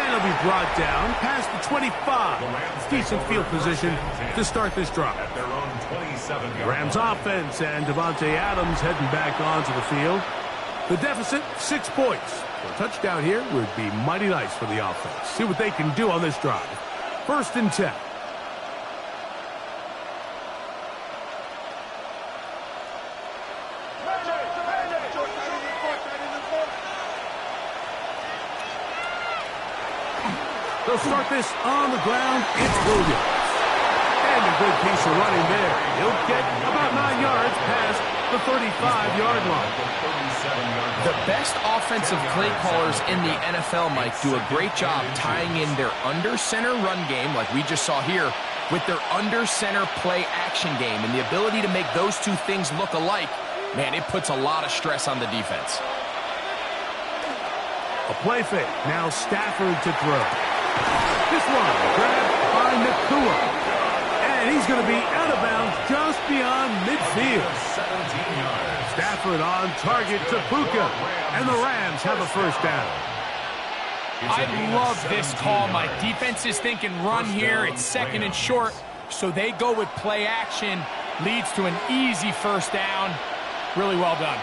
He'll be brought down past the 25. Decent field position to start this drive. At their own 27-yard Rams offense and Devontae Adams heading back onto the field. The deficit, 6 points. A touchdown here would be mighty nice for the offense. See what they can do on this drive. 1st and 10. They'll start this on the ground. It's Williams. And a good piece of running there. He'll get about 9 yards past the 35-yard line. The best offensive play callers in the NFL, Mike, do a great job tying in their under-center run game, like we just saw here, with their under-center play action game. And the ability to make those two things look alike, man, it puts a lot of stress on the defense. A play fake. Now Stafford to throw. This one grabbed by Nakua. And he's going to be out of bounds just beyond midfield. 17 yards. Stafford on target to Puka. And the Rams have a first down. I love this call. My defense is thinking run here. It's second and short. So they go with play action. Leads to an easy first down. Really well done.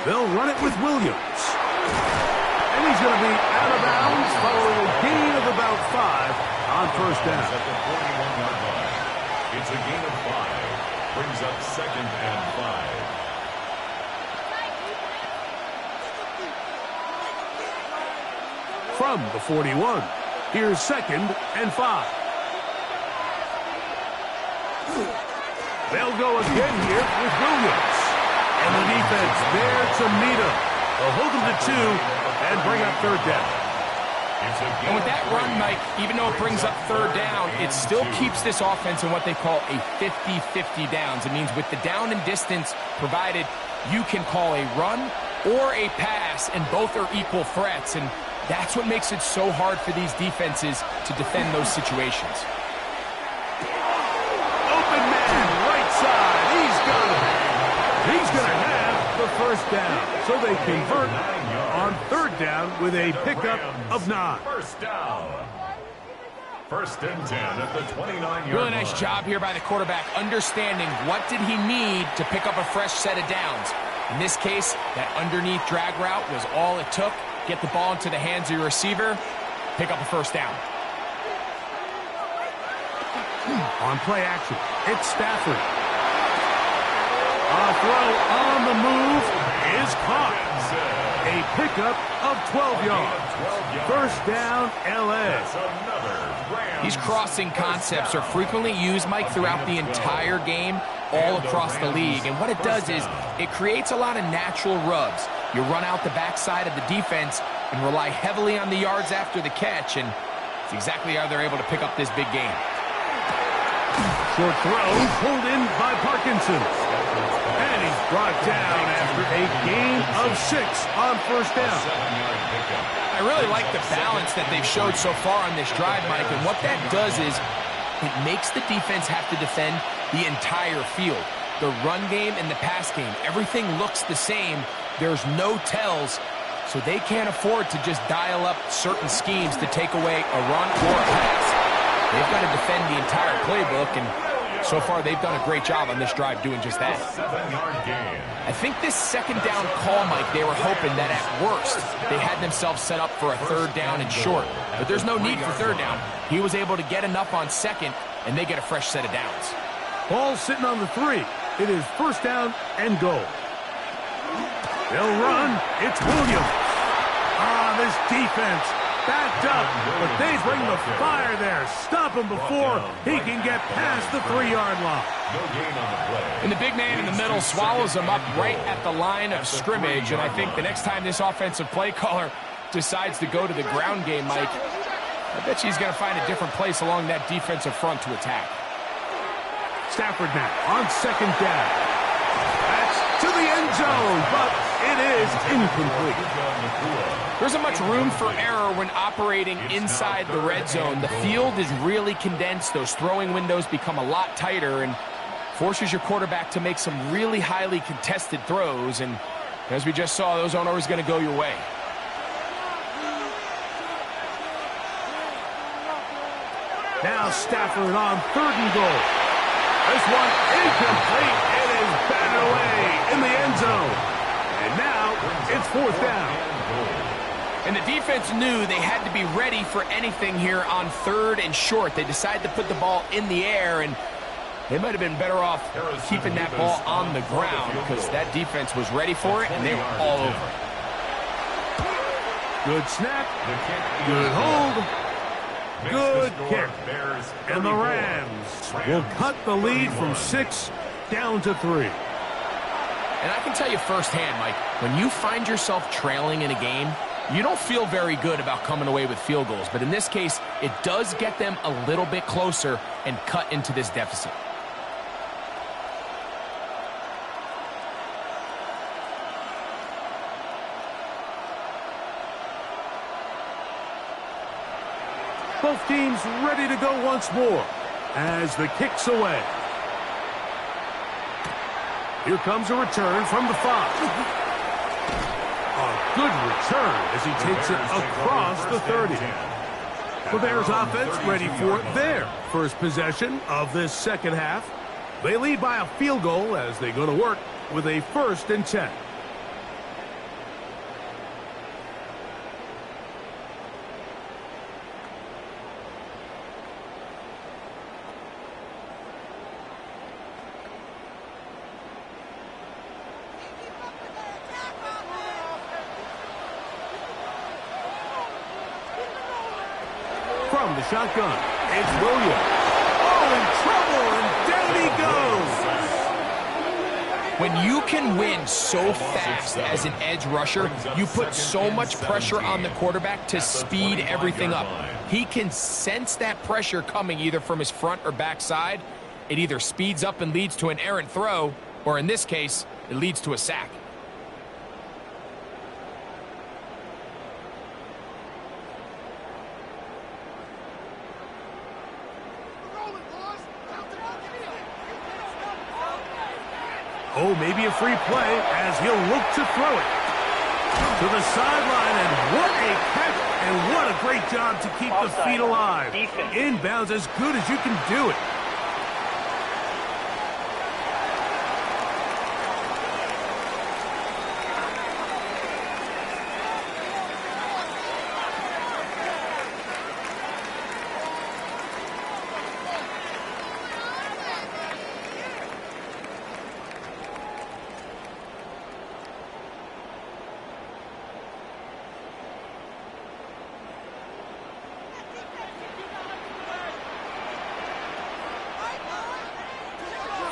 They'll run it with Williams. And he's going to be out of bounds following a gain of about 5 on first down. At the 41-yard line. It's a gain of 5. Brings up 2nd and 5. From the 41, here's 2nd and 5. They'll go again here with Williams. And the defense there to meet him. They'll hold him to 2 and bring up 3rd down. And with that run, Mike, even though it brings up 3rd down, it still keeps this offense in what they call a 50-50 downs. It means with the down and distance provided, you can call a run or a pass, and both are equal threats. And that's what makes it so hard for these defenses to defend those situations. Open man, right side. He's got it. He's going to have the first down. So they convert on 3rd down with a pickup of 9. First down. First and 10 at the 29-yard Really line. nice job here by the quarterback, understanding what did he need to pick up a fresh set of downs. In this case, that underneath drag route was all it took. Get the ball into the hands of your receiver, pick up a first down. On play action, it's Stafford. A throw on the move is caught. A pickup of 12 yards. First down, L.A. These crossing concepts are frequently used, Mike, throughout the entire game, all across the league. And what it does is it creates a lot of natural rubs. You run out the backside of the defense and rely heavily on the yards after the catch, and it's exactly how they're able to pick up this big game. Short throw pulled in by Parkinson. And he's brought down after a gain of 6 on first down. I really like the balance that they've showed so far on this drive, Mike, and what that does is it makes the defense have to defend the entire field. The run game and the pass game, everything looks the same. There's no tells, so they can't afford to just dial up certain schemes to take away a run or a pass. They've got to defend the entire playbook, and so far they've done a great job on this drive doing just that. I think this second down call, Mike, they were hoping that at worst they had themselves set up for a third down and short. But there's no need for third down. He was able to get enough on second, and they get a fresh set of downs. Ball sitting on the 3. It is first down and goal. They'll run. It's Williams. This defense backed up, but they bring the fire there. Stop him before he can get past the 3-yard line. And the big man in the middle swallows him up right at the line of scrimmage, and I think the next time this offensive play caller decides to go to the ground game, Mike, I bet he's going to find a different place along that defensive front to attack. Stafford now on second down. That's to the end zone, but it is incomplete. There isn't much room for error when operating inside the red zone. The field is really condensed. Those throwing windows become a lot tighter and forces your quarterback to make some really highly contested throws. And as we just saw, those aren't always going to go your way. Now Stafford on third and goal. This one incomplete. It is batted away in the end zone. And now it's fourth down. And the defense knew they had to be ready for anything here on third and short. They decided to put the ball in the air, and they might have been better off keeping that ball on the ground because that defense was ready for it, and they were all over it. Good snap. Good hold. Good kick. And the Rams will cut the lead from 6 down to 3. And I can tell you firsthand, Mike, when you find yourself trailing in a game, you don't feel very good about coming away with field goals. But in this case, it does get them a little bit closer and cut into this deficit. Both teams ready to go once more as the kick's away. Here comes a return from the 5. A good return as he takes it across the 30. The Bears offense ready for their first possession of this second half. They lead by a field goal as they go to work with a 1st and 10. From the shotgun, it's Williams. Oh, in trouble, and down he goes. When you can win so fast as an edge rusher, you put so much pressure on the quarterback to speed everything up. He can sense that pressure coming either from his front or back side. It either speeds up and leads to an errant throw, or in this case, it leads to a sack. Oh, maybe a free play as he'll look to throw it to the sideline, and what a catch And what a great job to keep the feet alive. Inbounds as good as you can do it.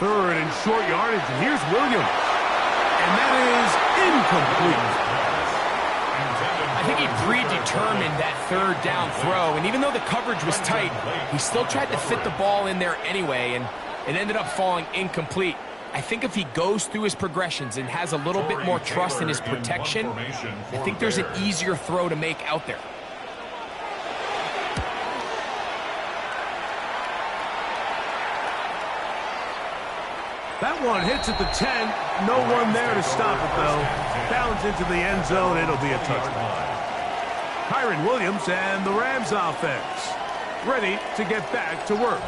Third and short yardage, and here's Williams. And that is incomplete. I think he predetermined that third down throw, and even though the coverage was tight, he still tried to fit the ball in there anyway, and it ended up falling incomplete. I think if he goes through his progressions and has a little bit more trust in his protection, I think there's an easier throw to make out there. That one hits at the 10. No one there to stop it, though. Bounds into the end zone. It'll be a touchdown. Kyren Williams and the Rams offense ready to get back to work.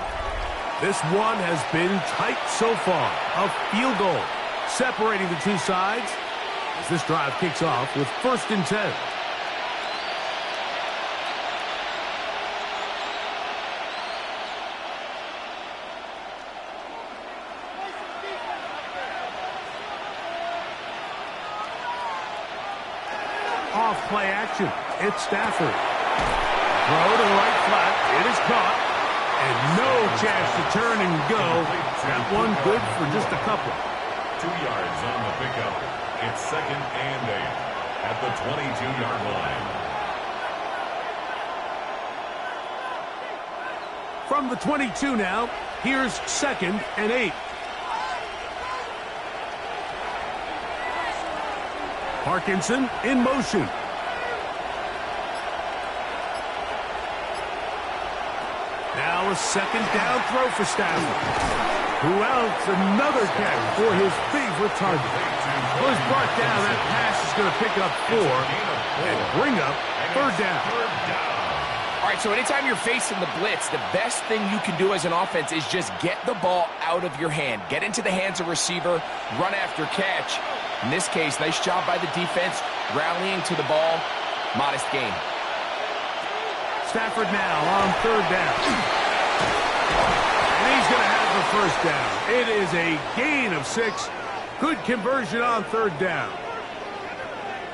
This one has been tight so far. A field goal separating the two sides as this drive kicks off with 1st and 10. Off play action. It's Stafford. Throw to the right flat. It is caught. And no chance to turn and go. That one good for just a couple. 2 yards on the pickup. It's 2nd and 8 at the 22-yard line. From the 22 now, here's 2nd and 8. Parkinson in motion. Now a 2nd down throw for Stafford. Who else? Another catch for his favorite target. Was brought down. That pass is going to pick up 4 and bring up 3rd down. All right, so anytime you're facing the blitz, the best thing you can do as an offense is just get the ball out of your hand. Get into the hands of receiver, run after catch. In this case, nice job by the defense, rallying to the ball. Modest gain. Stafford now on 3rd down. And he's going to have the 1st down. It is a gain of 6. Good conversion on 3rd down.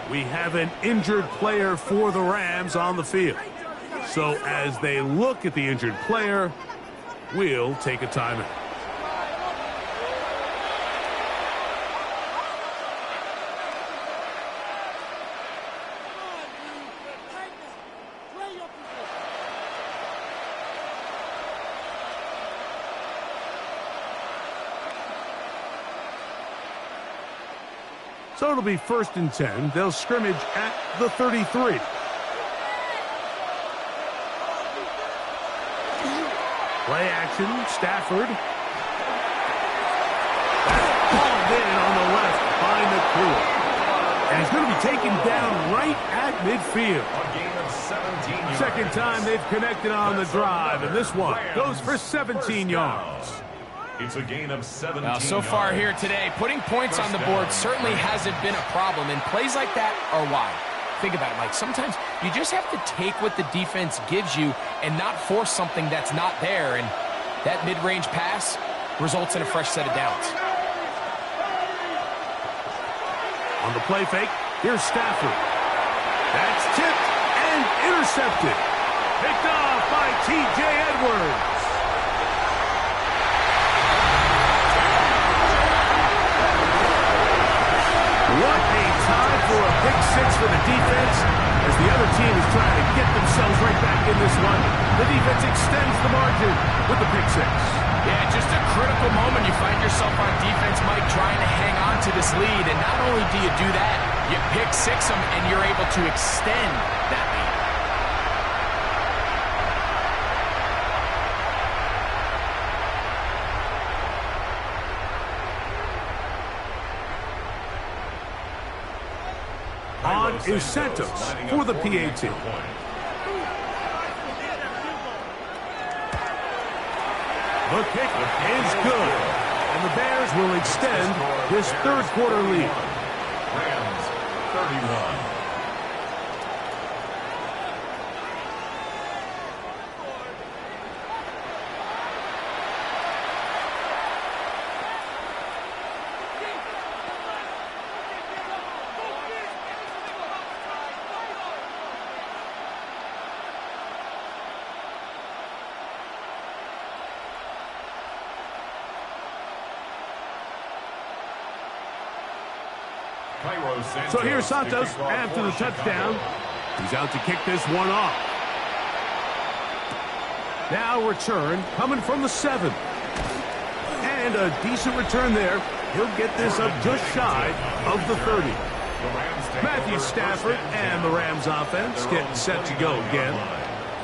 We have an injured player for the Rams on the field. So as they look at the injured player, we'll take a timeout. So it'll be 1st and 10. They'll scrimmage at the 33. Play action, Stafford. That's hauled in on the left by McCool. And he's going to be taken down right at midfield. A gain of 17 yards. Second time they've connected on the drive, and this one goes for 17 yards. It's a gain of 17 Now, so far here today, putting points on the board certainly hasn't been a problem, and plays like that are why. Think about it, Mike. Sometimes you just have to take what the defense gives you and not force something that's not there, and that mid-range pass results in a fresh set of downs. On the play fake, here's Stafford. That's tipped and intercepted. Picked off by T.J. Edwards. What a time for a pick 6 for the defense as the other team is trying to get themselves right back in this one. The defense extends the margin with the pick 6. Yeah, just a critical moment. You find yourself on defense, Mike, trying to hang on to this lead, and not only do you do that, you pick 6 them, and you're able to extend that lead. On is Santos for the PAT. The kick is good. And the Bears will extend this third quarter lead. Rams 31. So here's Santos after the touchdown. He's out to kick this one off. Now return coming from the 7. And a decent return there. He'll get this up just shy of the 30. Matthew Stafford and the Rams offense getting set to go again.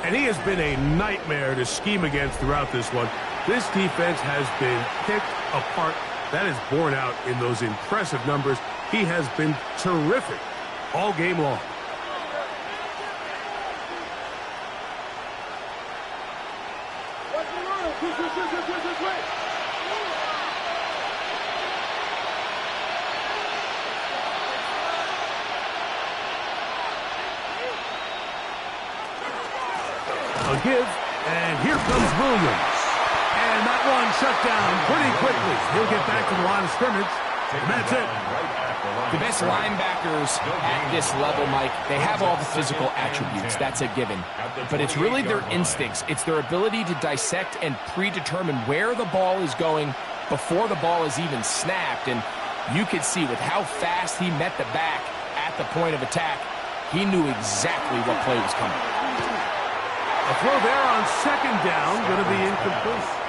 And he has been a nightmare to scheme against throughout this one. This defense has been picked apart. That is borne out in those impressive numbers. He has been terrific all game long. A give, and here comes Williams. And that one shut down pretty quickly. He'll get back to the line of scrimmage, and that's it. The best linebackers at this level, Mike, they have all the physical attributes. That's a given. But it's really their instincts. It's their ability to dissect and predetermine where the ball is going before the ball is even snapped. And you could see with how fast he met the back at the point of attack, he knew exactly what play was coming. A throw there on second down, going to be incomplete.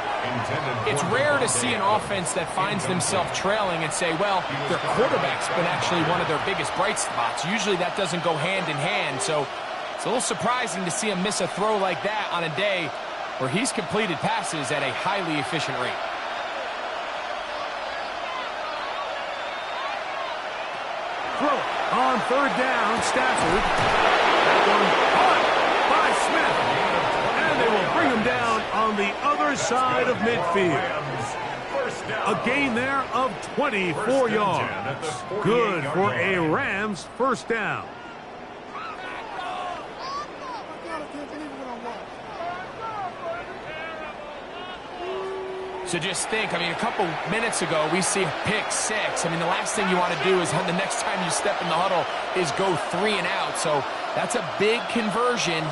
It's rare to see an offense that finds themselves trailing and say, well, their quarterback's been actually one of their biggest bright spots. Usually that doesn't go hand in hand, so it's a little surprising to see him miss a throw like that on a day where he's completed passes at a highly efficient rate. Throw on third down, Stafford. That one caught by Smith. And they will bring him down on the other side of midfield. A gain there of 24 yards. Good for a Rams first down. So just think, I mean, a couple minutes ago, we see a pick six. I mean, the last thing you want to do is the next time you step in the huddle is go 3 and out. So that's a big conversion.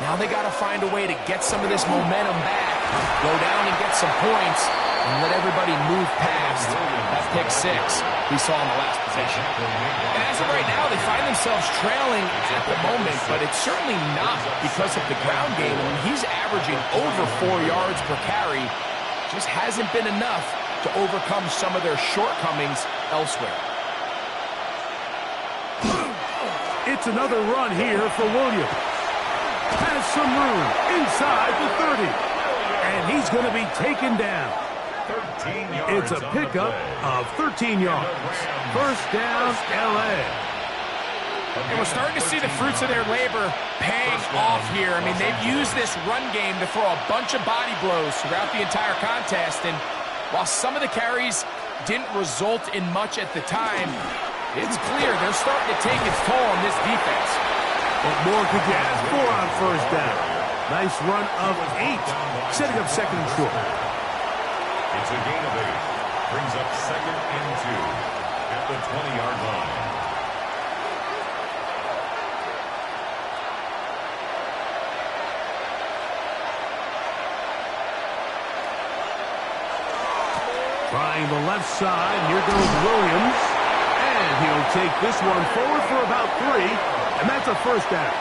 Now they got to find a way to get some of this momentum back, go down and get some points, and let everybody move past that pick six we saw in the last possession. And as of right now, they find themselves trailing at the moment, but it's certainly not because of the ground game. I mean, he's averaging over 4 yards per carry. Just hasn't been enough to overcome some of their shortcomings elsewhere. It's another run here for Williams. Has some room inside the 30. And he's going to be taken down. It's a pickup of 13 yards. First down, L.A. And we're starting to see the fruits of their labor paying off here. I mean, they've used this run game to throw a bunch of body blows throughout the entire contest. And while some of the carries didn't result in much at the time, it's clear they're starting to take its toll on this defense. What more could you ask for on first down? Nice run of 8, setting up second and short. It's a gain of 8. Brings up second and 2 at the 20-yard line. Trying the left side, here goes Williams. And he'll take this one forward for about 3, and that's a first down.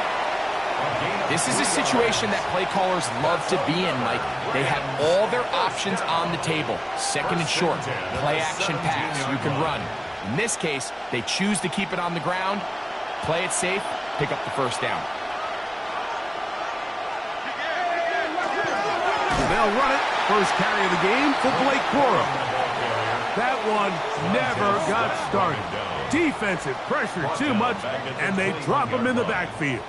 This is a situation that play callers love to be in, Mike. They have all their options on the table. Second and short, play action pass, you can run. In this case, they choose to keep it on the ground, play it safe, pick up the first down. They'll run it. First carry of the game for Blake Corum. That one never got started. Defensive pressure too much, and they drop him in the backfield.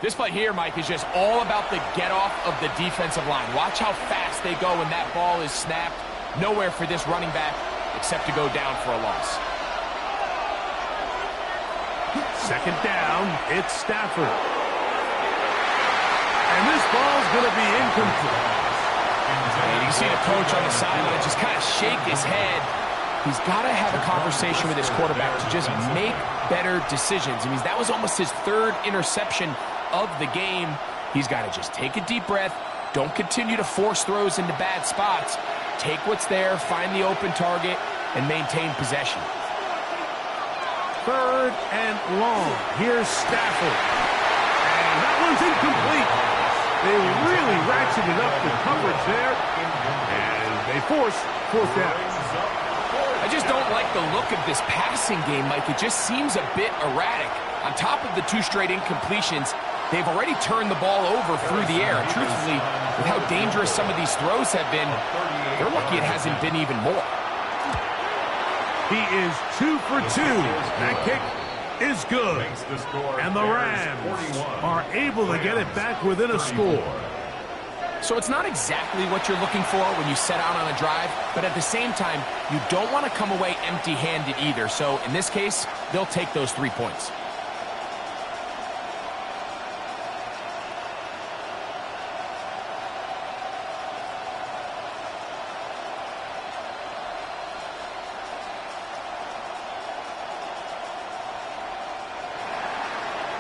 This play here, Mike, is just all about the get-off of the defensive line. Watch how fast they go when that ball is snapped. Nowhere for this running back except to go down for a loss. Second down, it's Stafford. And this ball's going to be incomplete. And you see the coach on the sideline just kind of shake his head. He's got to have a conversation with his quarterback to just make better decisions. I mean, that was almost his third interception of the game. He's got to just take a deep breath. Don't continue to force throws into bad spots. Take what's there, find the open target, and maintain possession. Third and long. Here's Stafford. And that one's incomplete. They really ratcheted up the coverage there. And they force fourth down. I just don't like the look of this passing game, Mike. It just seems a bit erratic. On top of the 2 straight incompletions, they've already turned the ball over through the air. Truthfully, with how dangerous some of these throws have been, they're lucky it hasn't been even more. He is 2 for 2. That kick is good. And the Rams are able to get it back within a score. So it's not exactly what you're looking for when you set out on a drive, but at the same time, you don't want to come away empty-handed either. So in this case, they'll take those 3 points.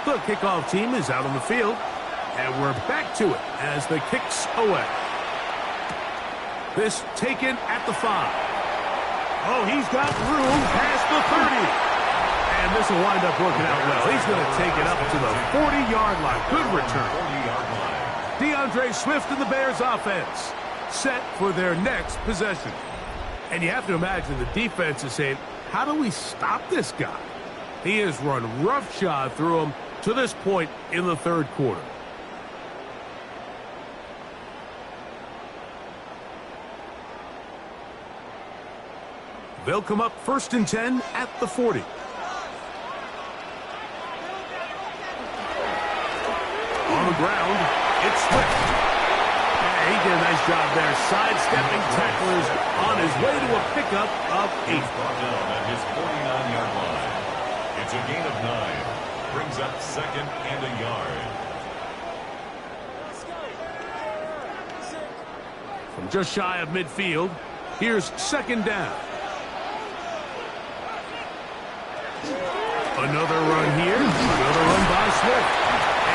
The kickoff team is out on the field, and we're back to it as the kick's away. This taken at the 5. Oh, he's got room past the 30. And this will wind up working out well. He's going to take it up to the 40-yard line. Good return. DeAndre Swift and the Bears offense set for their next possession. And you have to imagine the defense is saying, how do we stop this guy? He has run roughshod through him to this point in the third quarter. They'll come up 1st and 10 at the 40. On the ground, it's Swift. And he did a nice job there, sidestepping tacklers on his way to a pickup of 8. Brought down at his 49-yard line. It's a gain of 9. Brings up 2nd and a yard. From just shy of midfield, here's 2nd down. Another run here, another run by Swift.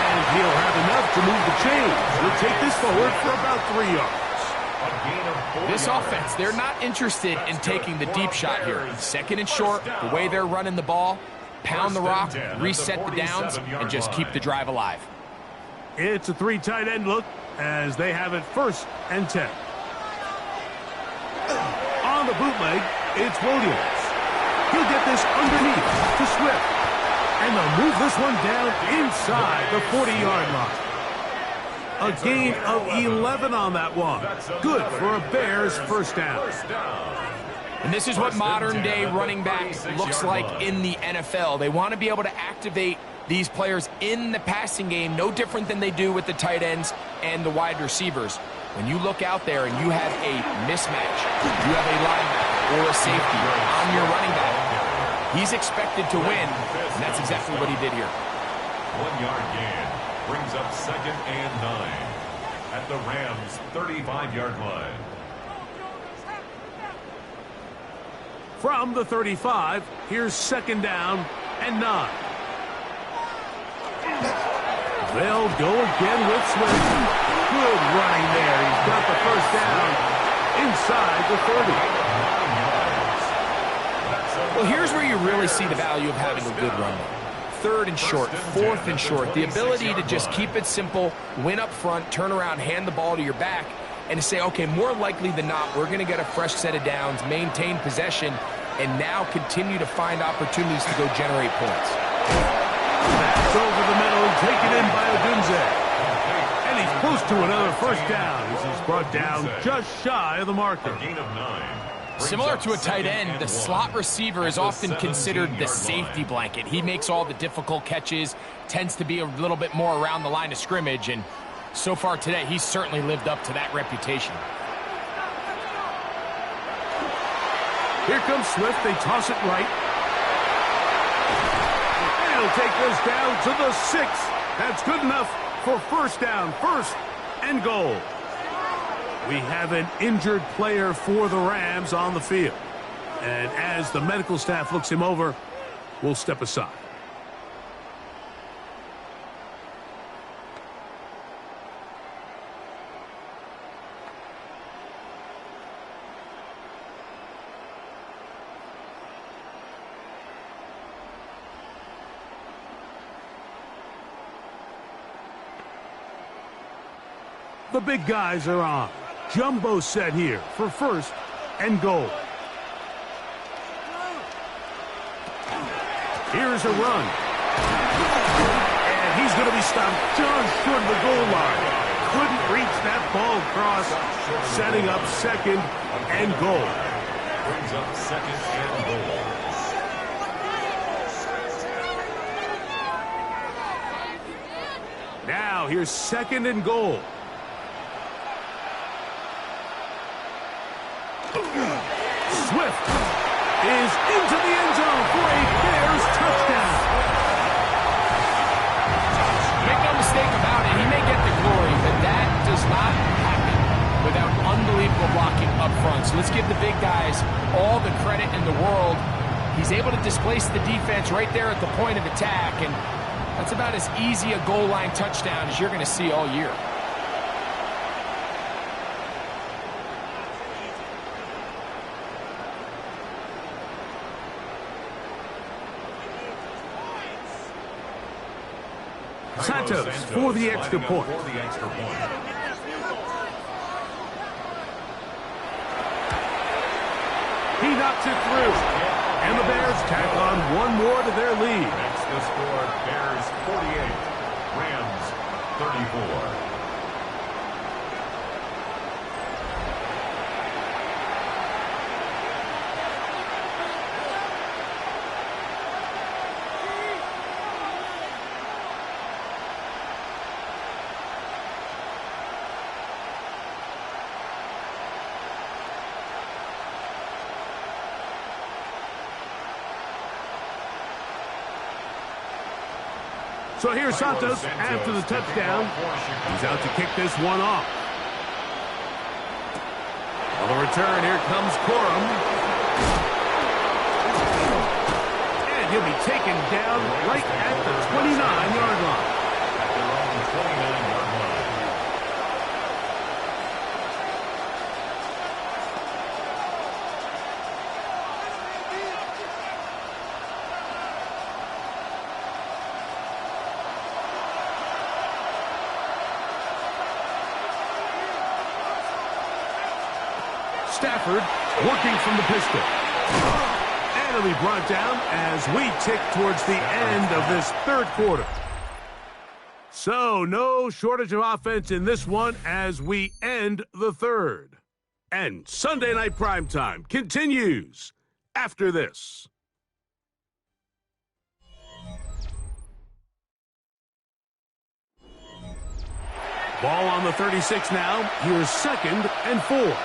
And he'll have enough to move the chains. He'll take this forward for about 3 yards. This offense, they're not interested in taking the deep shot here. 2nd and short, the way they're running the ball, pound the rock, reset the downs, and just keep the drive alive. It's a 3 tight end look as they have it 1st and 10. On the bootleg, it's Williams. He'll get this underneath to Swift. And they'll move this one down inside the 40-yard line. A gain of 11 on that one. Good for a Bears 1st down. And this is what modern-day running back looks like in the NFL. They want to be able to activate these players in the passing game, no different than they do with the tight ends and the wide receivers. When you look out there and you have a mismatch, you have a linebacker or a safety on your running back, he's expected to win, and that's exactly what he did here. 1-yard gain brings up 2nd and 9 at the Rams' 35-yard line. From the 35, here's 2nd down and 9. They'll go again with Swift. Good running there. He's got the 1st down inside the 30. Well, here's where you really see the value of having a good run. 3rd and short, 4th and short. The ability to just keep it simple, win up front, turn around, hand the ball to your back, and to say, okay, more likely than not, we're going to get a fresh set of downs, maintain possession, and now continue to find opportunities to go generate points. That's over the middle, taken in by Odunze. And he's close to another 1st down as he's brought down just shy of the marker. A gain of 9. Similar to a tight end, the slot receiver is often considered the safety blanket. He makes all the difficult catches, tends to be a little bit more around the line of scrimmage, and so far today, he's certainly lived up to that reputation. Here comes Swift. They toss it right. They'll take this down to the 6. That's good enough for first down. First and goal. We have an injured player for the Rams on the field. And as the medical staff looks him over, we'll step aside. The big guys are on. Jumbo set here for first and goal. Here's a run. And he's going to be stopped just short of the goal line. Couldn't reach that ball across, setting up second and goal. Brings up second and goal. Now here's second and goal. Swift is into the end zone for a Bears touchdown. Make no mistake about it, he may get the glory, but that does not happen without unbelievable blocking up front. So let's give the big guys all the credit in the world. He's able to displace the defense right there at the point of attack, and that's about as easy a goal line touchdown as you're going to see all year. Santos for the extra point. He knocks it through. And the Bears tack on one more to their lead. That's the score. Bears 48, Rams 34. So here's Santos after the touchdown. He's out to kick this one off. On the return, here comes Corum. And he'll be taken down right at the 29-yard line. At their own 29-yard line. Stafford working from the pistol. And it'll be brought down as we tick towards the end of this third quarter. So no shortage of offense in this one as we end the third. And Sunday Night Primetime continues after this. Ball on the 36 now. Here's second and 4.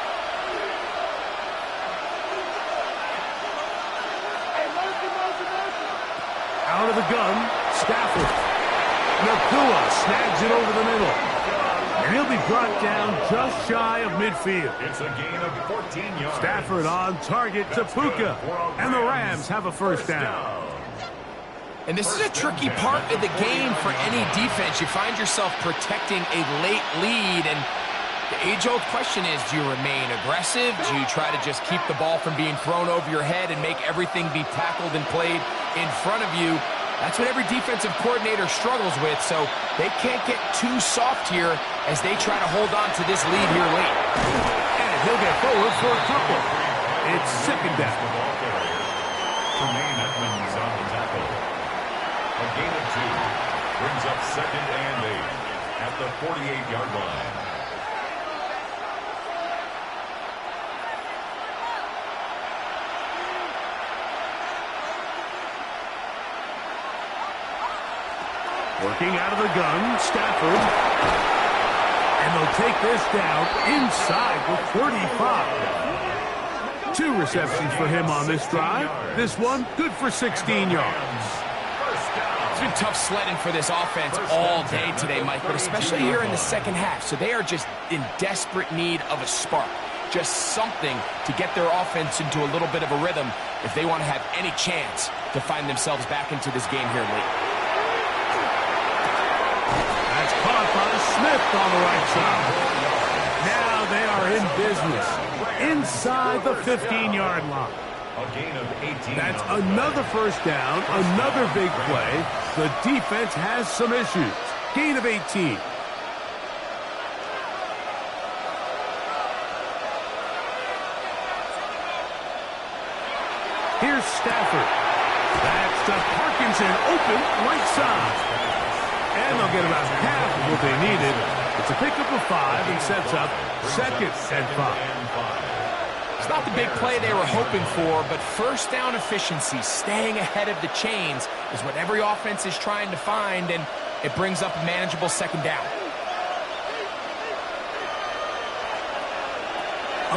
Out of the gun, Stafford. Nakua snags it over the middle. And he'll be brought down just shy of midfield. It's a gain of 14 yards. Stafford on target to Puka. And the Rams have a first down. And this is a tricky part of the game for any defense. You find yourself protecting a late lead, and the age-old question is, do you remain aggressive? Do you try to just keep the ball from being thrown over your head and make everything be tackled and played in front of you? That's what every defensive coordinator struggles with, so they can't get too soft here as they try to hold on to this lead here late. And he'll get forward for a couple. It's second down. Tremaine Edmonds on the tackle. A gain of 2 brings up second and 8 at the 48-yard line. Working out of the gun, Stafford. And they'll take this down inside the 35. 2 receptions for him on this drive. This one, good for 16 yards. It's been tough sledding for this offense all day today, Mike, but especially here in the second half. So they are just in desperate need of a spark. Just something to get their offense into a little bit of a rhythm if they want to have any chance to find themselves back into this game here late. That's caught by Smith on the right side. Now they are in business inside the 15-yard line. A gain of 18. That's another first down, another big play. The defense has some issues. Gain of 18. Here's Stafford. That's to Parkinson, open right side. And they'll get about half of what they needed. It's a pickup of 5 and sets up 2nd and 5. It's not the big play they were hoping for, but first down efficiency, staying ahead of the chains, is what every offense is trying to find, and it brings up a manageable 2nd down.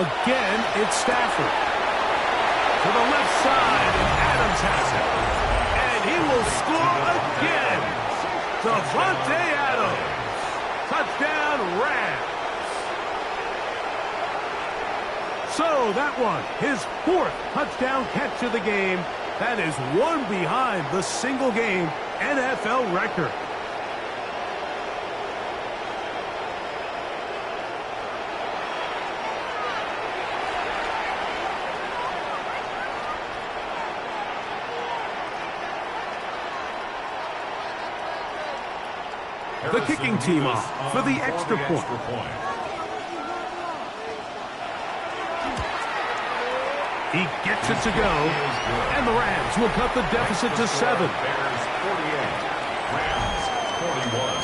Again, it's Stafford. To the left side, and Adams has it. And he will score again. Davante Adams. Touchdown, Rams. So that one, his 4th touchdown catch of the game. That is one behind the single-game NFL record. The kicking team off for the extra point. He gets it to go, and the Rams will cut the deficit to 7. Bears 48, Rams 41.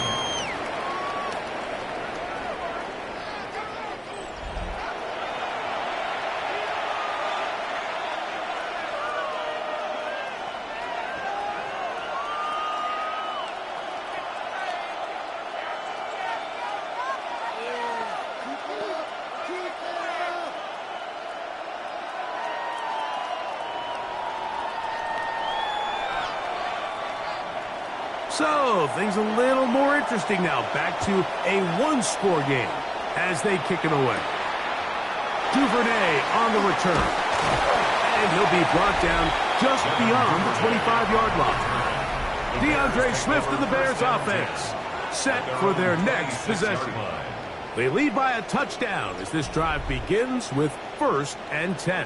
So, things a little more interesting now. Back to a one-score game as they kick it away. Duvernay on the return. And he'll be brought down just beyond the 25-yard line. DeAndre Swift and the Bears offense set for their next possession. They lead by a touchdown as this drive begins with 1st and 10.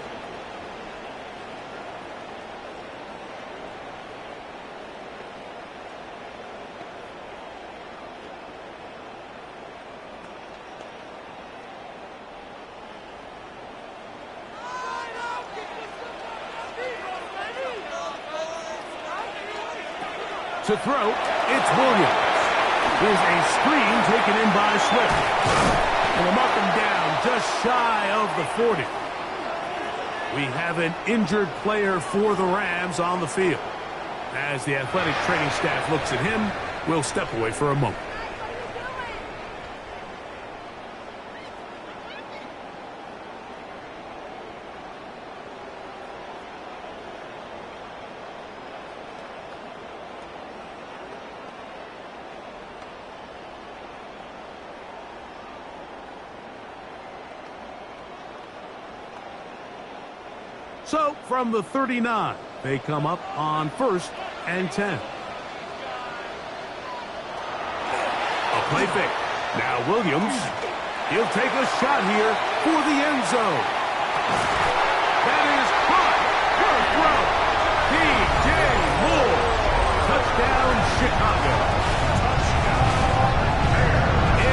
To throw, it's Williams. Here's a screen taken in by Swift. And we'll mark him down just shy of the 40. We have an injured player for the Rams on the field. As the athletic training staff looks at him, we'll step away for a moment. So, from the 39, they come up on 1st and 10. A play fake. Now Williams. He'll take a shot here for the end zone. That is caught. What a throw. P.J. Moore. Touchdown, Chicago.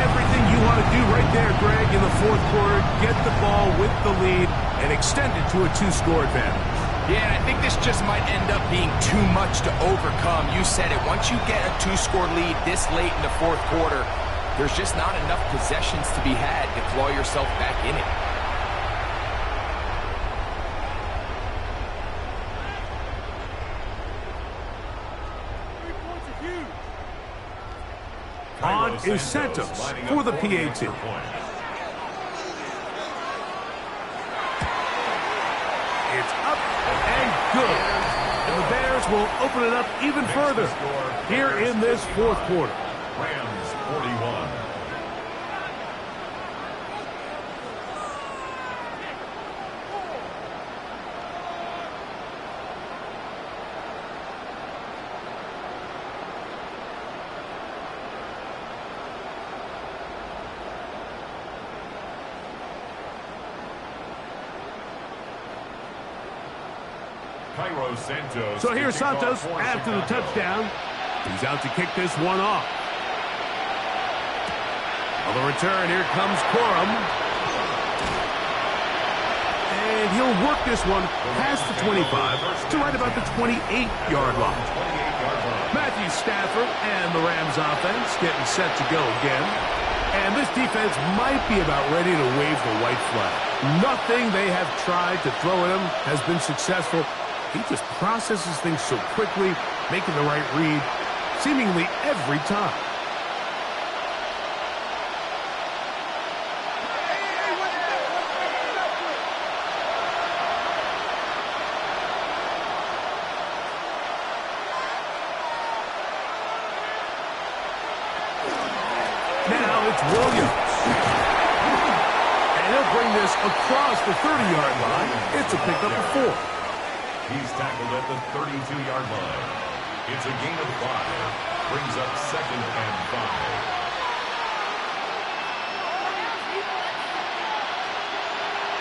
Everything you want to do right there, Greg, in the 4th quarter. Get the ball with the lead and extend it to a 2-score advantage. Yeah, and I think this just might end up being too much to overcome. You said it. Once you get a 2-score lead this late in the 4th quarter, there's just not enough possessions to be had to claw yourself back in it. is Santos for the PAT. It's up and good. And the Bears will open it up even further here in this fourth quarter. Rams 41. Cairo Santos. So here's Santos after the touchdown. He's out to kick this one off. On the return, here comes Corum. And he'll work this one past the 25 to right about the 28-yard line. Matthew Stafford and the Rams offense getting set to go again. And this defense might be about ready to wave the white flag. Nothing they have tried to throw at him has been successful. He just processes things so quickly, making the right read seemingly every time. Now it's Williams. And he'll bring this across the 30-yard line. It's a pickup of 4. He's tackled at the 32-yard line. It's a gain of 5. Brings up 2nd and 5.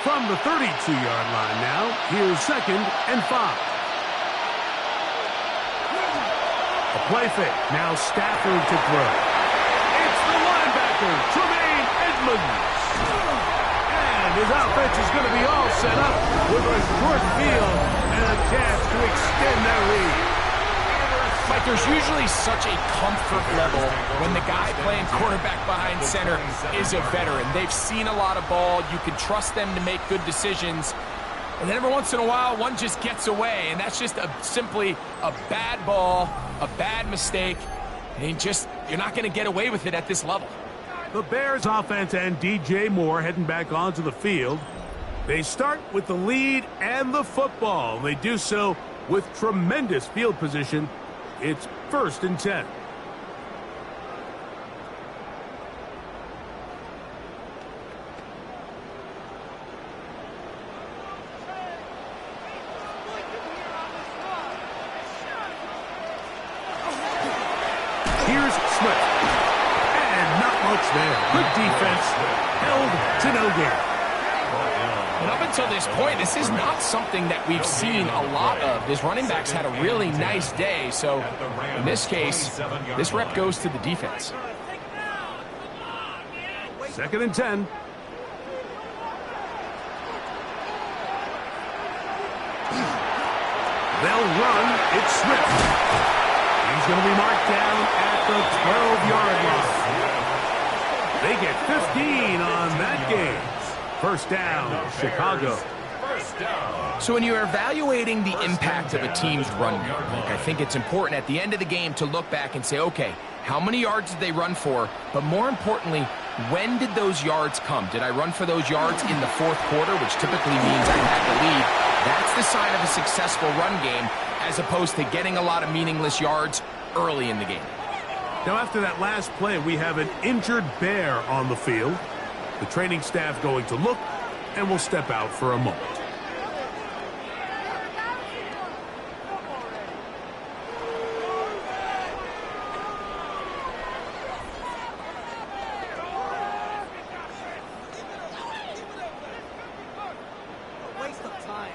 From the 32-yard line now, here's 2nd and 5. A play fake. Now Stafford to throw. It's the linebacker, Tremaine Edmonds. And his offense is going to be all set up with a short field and a chance to extend that lead. Mike, there's usually such a comfort level when the guy playing quarterback behind center is a veteran. They've seen a lot of ball. You can trust them to make good decisions. And then every once in a while, one just gets away. And that's just simply a bad ball, a bad mistake. And you're not going to get away with it at this level. The Bears offense and DJ Moore heading back onto the field. They start with the lead and the football. They do so with tremendous field position. It's 1st and 10. Here's Smith. And not much there. Good defense. Held to no gain. And up until this point, this is not something that we've seen a lot of. His running backs had a really nice day. So in this case, this rep goes to the defense. 2nd and 10. They'll run. It's Smith. He's going to be marked down at the 12-yard line. They get 15 on that game. 1st down, Chicago. So when you're evaluating the impact of a team's run game, I think it's important at the end of the game to look back and say, okay, how many yards did they run for? But more importantly, when did those yards come? Did I run for those yards in the 4th quarter, which typically means I had the lead? That's the sign of a successful run game, as opposed to getting a lot of meaningless yards early in the game. Now, after that last play, we have an injured Bear on the field. The training staff going to look, and will step out for a moment. Waste of time.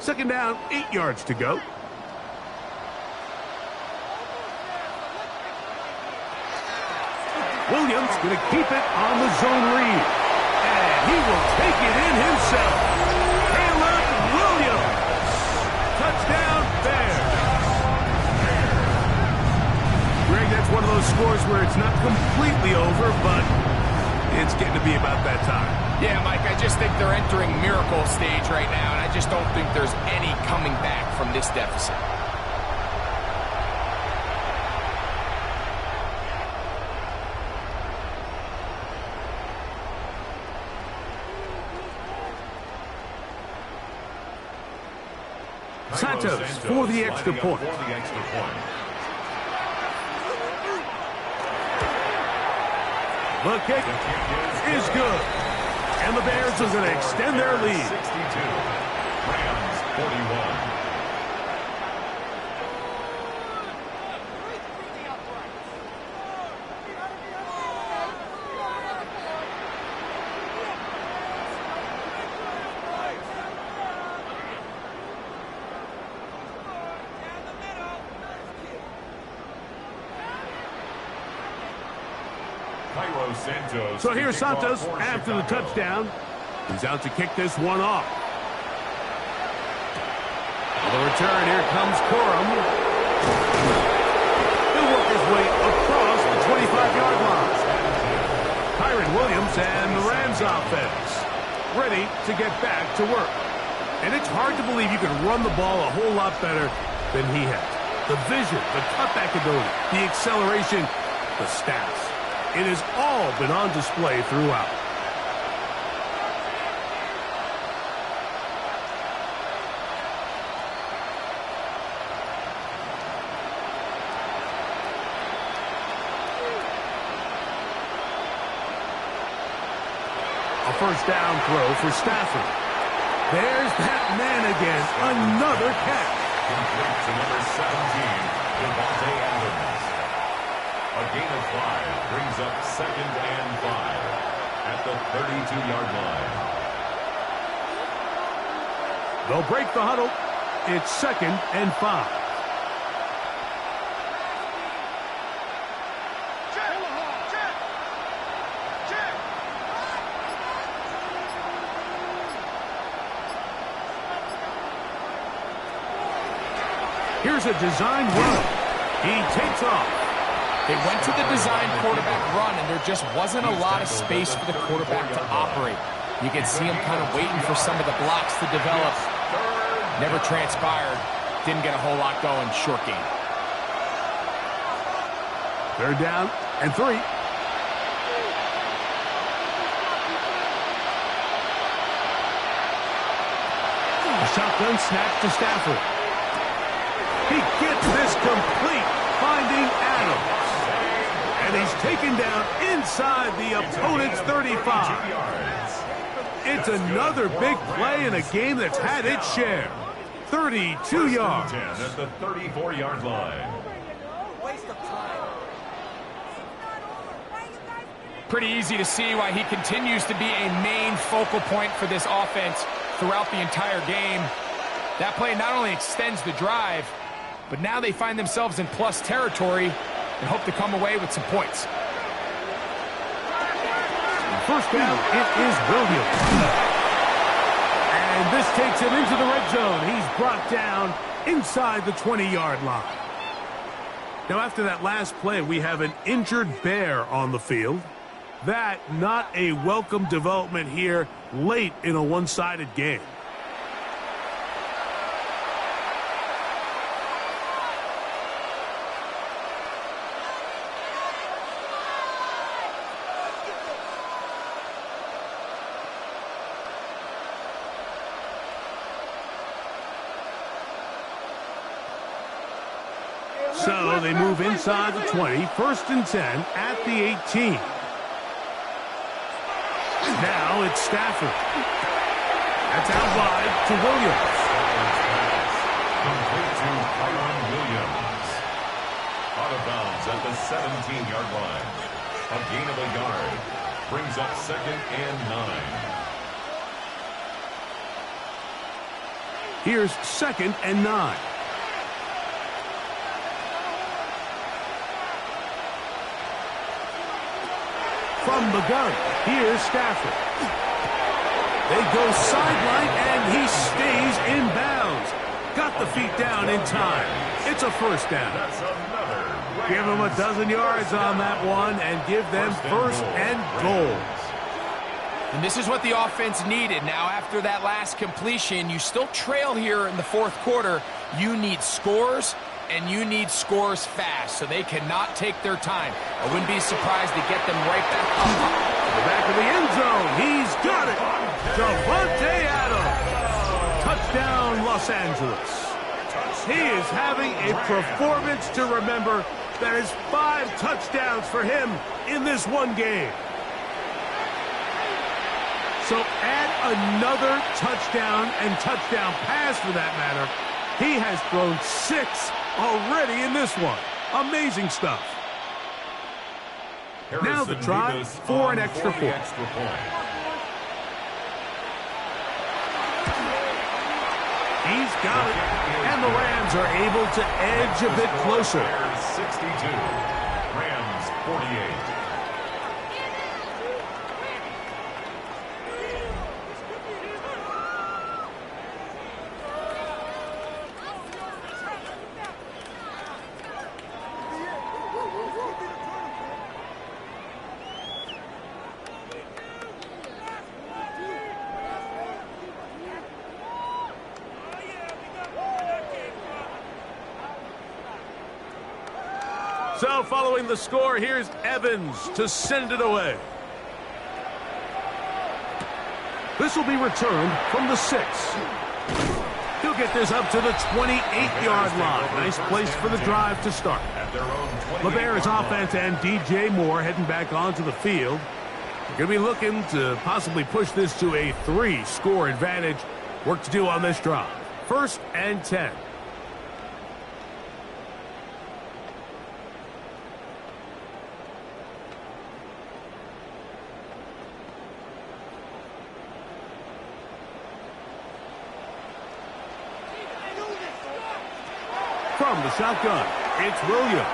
2nd down, 8 yards to go. Williams going to keep it on the zone read. And he will take it in himself. Caleb Williams. Touchdown, Bears. Greg, that's one of those scores where it's not completely over, but it's getting to be about that time. Yeah, Mike, I just think they're entering miracle stage right now, and I just don't think there's any coming back from this deficit. Santos for the extra point. The kick is good. And the Bears are going to extend their lead. 62. Rams 41. So here's Santos after the touchdown. He's out to kick this one off. On the return, here comes Corum. He'll work his way across the 25-yard line. Kyren Williams and the Rams offense ready to get back to work. And it's hard to believe you can run the ball a whole lot better than he has. The vision, the cutback ability, the acceleration, the stats. It has all been on display throughout. A first down throw for Stafford. There's that man again. Another catch. Complete to number 17, Davante Adams. A gain of 5 brings up 2nd and 5 at the 32-yard line. They'll break the huddle. It's 2nd and 5. Here's a design run. He takes off. They went to the design quarterback run, and there just wasn't a lot of space for the quarterback to operate. You can see him kind of waiting for some of the blocks to develop. Never transpired. Didn't get a whole lot going. Short game. 3rd down and 3. A shotgun snap to Stafford. He gets this complete, finding Adams. And he's taken down inside the opponent's 35. It's another big play in a game that's had its share. 32 yards. At the 34-yard line. Waste of time. Pretty easy to see why he continues to be a main focal point for this offense throughout the entire game. That play not only extends the drive, but now they find themselves in plus territory and hope to come away with some points. First down, it is Williams. And this takes him into the red zone. He's brought down inside the 20-yard line. Now, after that last play, we have an injured Bear on the field. That not a welcome development here late in a one-sided game. So they move inside the 20, 1st and 10 at the 18. Now it's Stafford. That's out wide to Williams. Complete to Kyren Williams. Out of bounds at the 17-yard line. A gain of a yard. Brings up 2nd and 9. Here's 2nd and 9. From the gun, here's Stafford. They go sideline, and he stays in bounds. Got the feet down in time. It's a first down. That's another. Give them a dozen yards on that one and give them first and goal. And this is what the offense needed. Now, after that last completion, you still trail here in the 4th quarter. You need scores, and you need scores fast, so they cannot take their time. I wouldn't be surprised to get them right back up. To the back of the end zone. He's got it. Davante Adams. Touchdown, Los Angeles. He is having a performance to remember. That is 5 touchdowns for him in this one game. So add another touchdown and touchdown pass for that matter. He has thrown 6 already in this one. Amazing stuff. Now the try for an extra point. He's got it, and the Rams are able to edge a bit closer. 62, Rams 48. So following the score, here's Evans to send it away. This will be returned from the 6. He'll get this up to the 28-yard line. Nice place for the drive to start. The Bears offense and DJ Moore heading back onto the field. Going to be looking to possibly push this to a 3-score advantage. Work to do on this drive. 1st and 10. From the shotgun, it's Williams.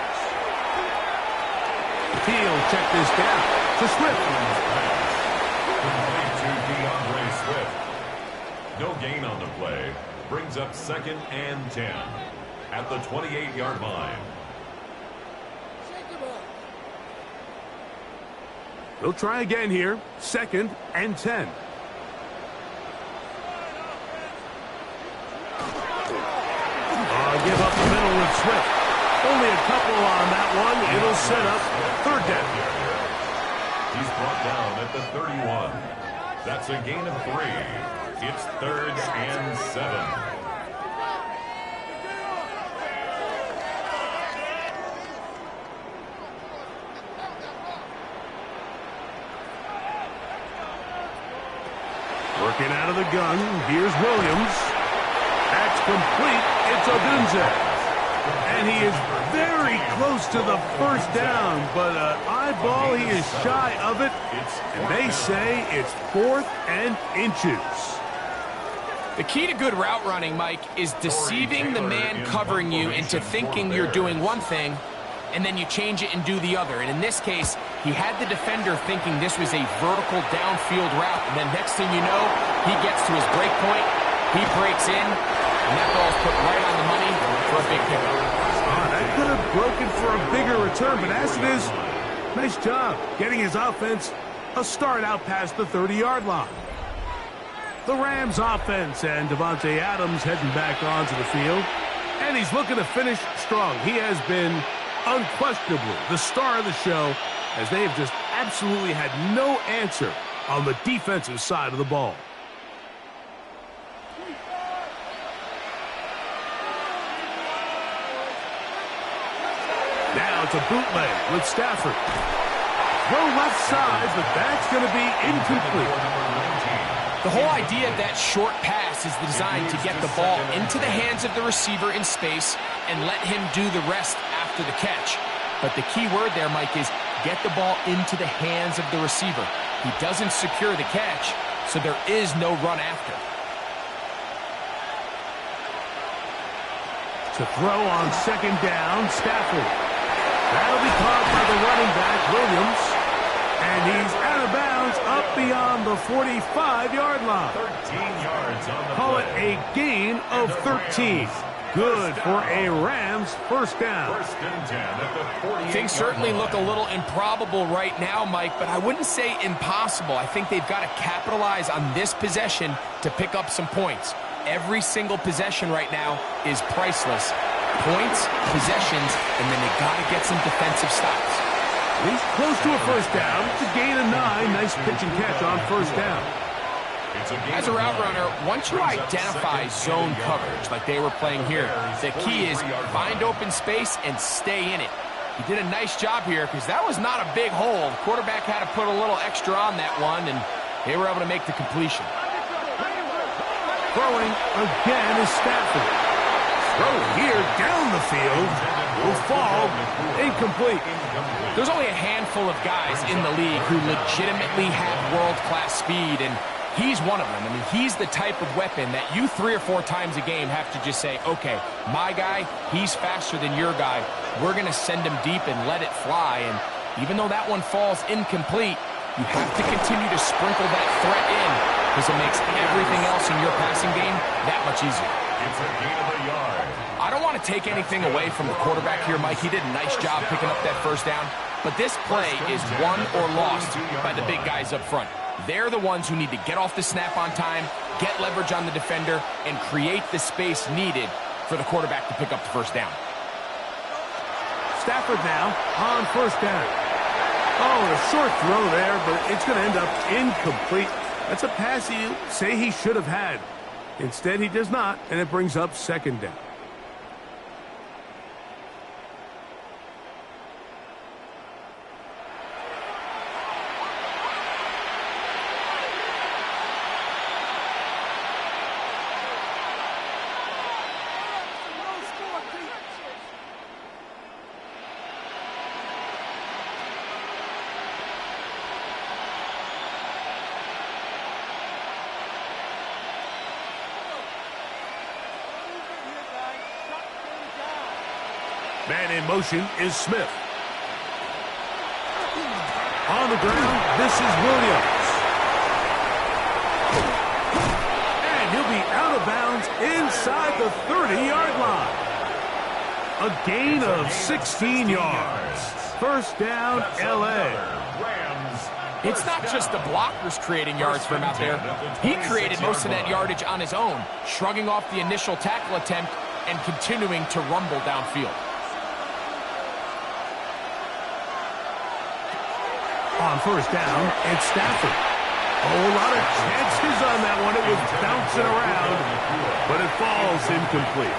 He'll check this down to Swift. Complete to DeAndre Swift. No gain on the play. Brings up 2nd and 10 at the 28-yard line. They'll try again here. 2nd and 10. Give up the middle with Swift. Only a couple on that one. It'll set up 3rd down. He's brought down at the 31. That's a gain of 3. It's 3rd and 7. Working out of the gun. Here's Williams. That's complete. It's Odunze. And he is very close to the 1st down, but eyeball, he is shy of it. And they say it's 4th and inches. The key to good route running, Mike, is deceiving the man covering you into thinking you're doing one thing, and then you change it and do the other. And in this case, he had the defender thinking this was a vertical downfield route, and then next thing you know, he gets to his break point, he breaks in, and that ball's put right on the money for a big pickup. That could have broken for a bigger return, but as it is, nice job getting his offense a start out past the 30-yard line. The Rams offense and Davante Adams heading back onto the field, and he's looking to finish strong. He has been unquestionably the star of the show, as they have just absolutely had no answer on the defensive side of the ball. Now it's a bootleg with Stafford. Throw left side, but that's going to be incomplete. The whole idea of that short pass is designed to get the ball into the hands of the receiver in space and let him do the rest after the catch. But the key word there, Mike, is get the ball into the hands of the receiver. He doesn't secure the catch, so there is no run after. To throw on 2nd down, Stafford. That'll be caught by the running back, Williams. And he's out of bounds up beyond the 45-yard line. 13 yards on the Call play. it a gain of 13. Good for a Rams 1st down. 1st and 10 at the 48-yard Things certainly line. look a little improbable right now, Mike, but I wouldn't say impossible. I think they've got to capitalize on this possession to pick up some points. Every single possession right now is priceless. Points, possessions, and then they got to get some defensive stops. He's close to a 1st down. It's a gain of 9. Nice pitch and catch on 1st down. As a route runner, once you identify zone coverage like they were playing here, the key is find open space and stay in it. He did a nice job here because that was not a big hole. The quarterback had to put a little extra on that one, and they were able to make the completion. Throwing again is Stafford. Throw here down the field will fall incomplete. There's only a handful of guys in the league who legitimately have world-class speed, and he's one of them. I mean, he's the type of weapon that you 3 or 4 times a game have to just say, okay, my guy, he's faster than your guy. We're going to send him deep and let it fly. And even though that one falls incomplete, you have to continue to sprinkle that threat in because it makes everything else in your passing game that much easier. It's a gain of a yard. I don't want to take anything away from the quarterback here, Mike. He did a nice job picking up that first down. But this play is won or lost by the big guys up front. They're the ones who need to get off the snap on time, get leverage on the defender, and create the space needed for the quarterback to pick up the first down. Stafford now on first down. Oh, a short throw there, but it's going to end up incomplete. That's a pass you say he should have had. Instead, he does not, and it brings up second down. Man in motion is Smith. On the ground, this is Williams. And he'll be out of bounds inside the 30-yard line. A gain of 16 yards. First down, L.A. It's not just the blockers creating yards for him out there. He created most of that yardage on his own, shrugging off the initial tackle attempt and continuing to rumble downfield. On first down, it's Stafford. Oh, a lot of chances on that one. It was bouncing around, but it falls incomplete.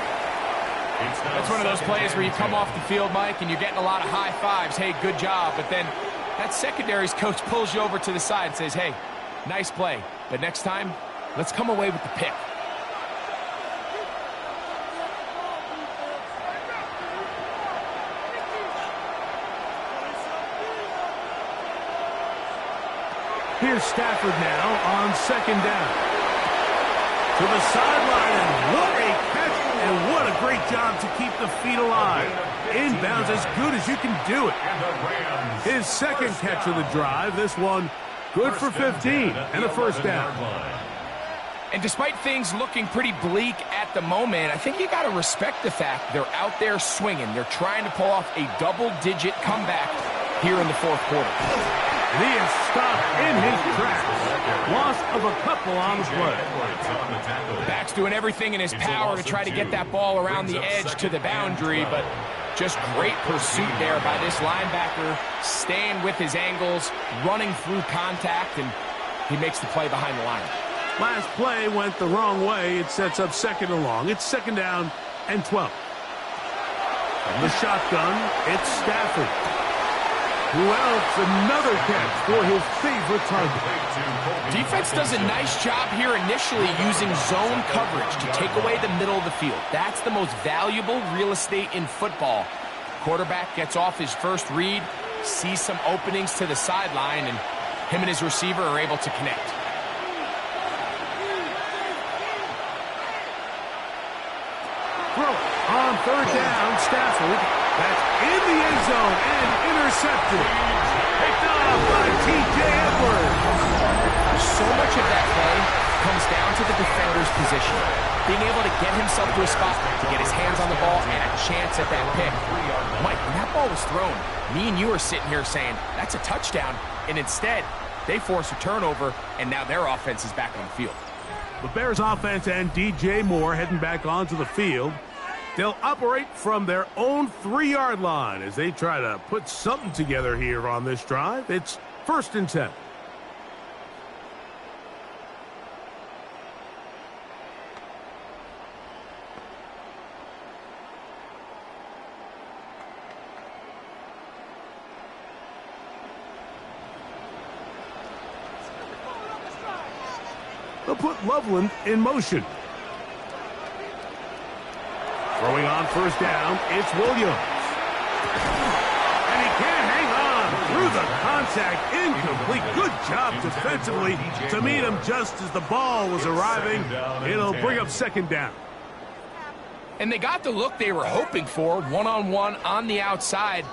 That's one of those plays where you come off the field, Mike, and you're getting a lot of high fives. Hey, good job. But then that secondary's coach pulls you over to the side and says, hey, nice play. But next time, let's come away with the pick. Here's Stafford now on second down. To the sideline, and what a catch, and what a great job to keep the feet alive. Inbounds as good as you can do it. His second catch of the drive, this one good for 15 and a first down. And despite things looking pretty bleak at the moment, I think you got to respect the fact they're out there swinging. They're trying to pull off a double-digit comeback here in the fourth quarter. And he is stopped in his tracks. Loss of a couple on the play. Back's doing everything in his power to try to get that ball around the edge to the boundary, but just great pursuit there by this linebacker, staying with his angles, running through contact, and he makes the play behind the line. Last play went the wrong way. It sets up second and long. It's second down and 12. From the shotgun, it's Stafford. Who else? Another catch for his favorite target. Defense does a nice job here initially using zone coverage to take away the middle of the field. That's the most valuable real estate in football. Quarterback gets off his first read, sees some openings to the sideline, and him and his receiver are able to connect. Throw on third down, Stafford. That's in the end zone and intercepted. Picked off by T.J. Edwards. So much of that play comes down to the defender's position. Being able to get himself to a spot to get his hands on the ball and a chance at that pick. Mike, when that ball was thrown, me and you are sitting here saying, that's a touchdown. And instead, they force a turnover, and now their offense is back on the field. The Bears offense and DJ Moore heading back onto the field. They'll operate from their own 3-yard line as they try to put something together here on this drive. It's first and 10. They'll put Loveland in motion. Throwing on first down, it's Williams. And he can't hang on through the contact. Incomplete. Good job defensively to meet him just as the ball was arriving. It'll bring up second down. And they got the look they were hoping for, one-on-one on the outside.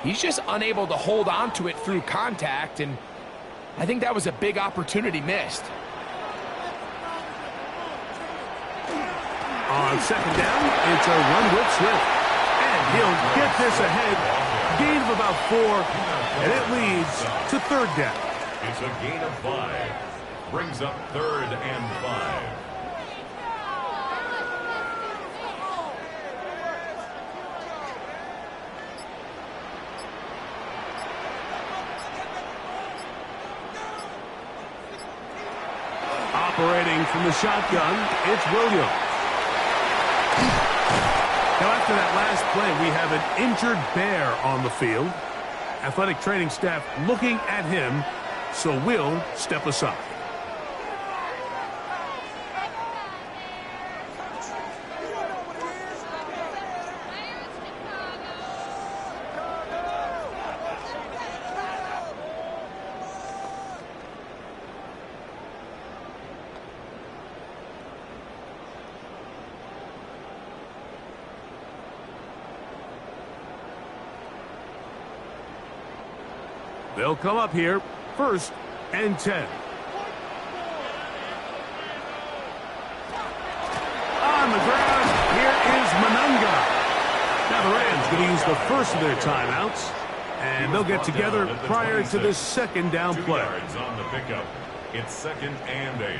He's just unable to hold on to it through contact, and I think that was a big opportunity missed. On second down, it's a run with Swift. And he'll get this ahead. Gain of about 4, and it leads to third down. It's a gain of 5. Brings up 3rd and 5. Operating from the shotgun, it's Williams. Now, after that last play, we have an injured Bear on the field. Athletic training staff looking at him, so we'll step aside. They'll come up here, 1st and 10. On the ground, here is Monunga. Now the Rams going to use the first of their timeouts, and they'll get together prior to this second down 2 play. yards on the pickup. It's 2nd and 8.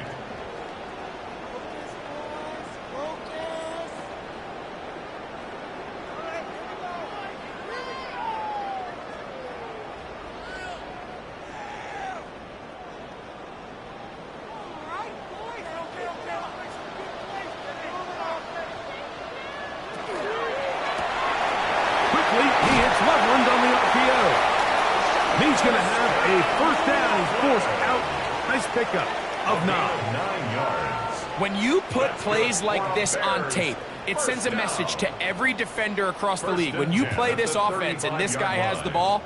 Loveland on the RPO. He's going to have a first down. He's forced out. Nice pickup of 9. 9 yards. When you put plays like this on tape, it sends a message to every defender across the league. When you play this offense and this guy has the ball,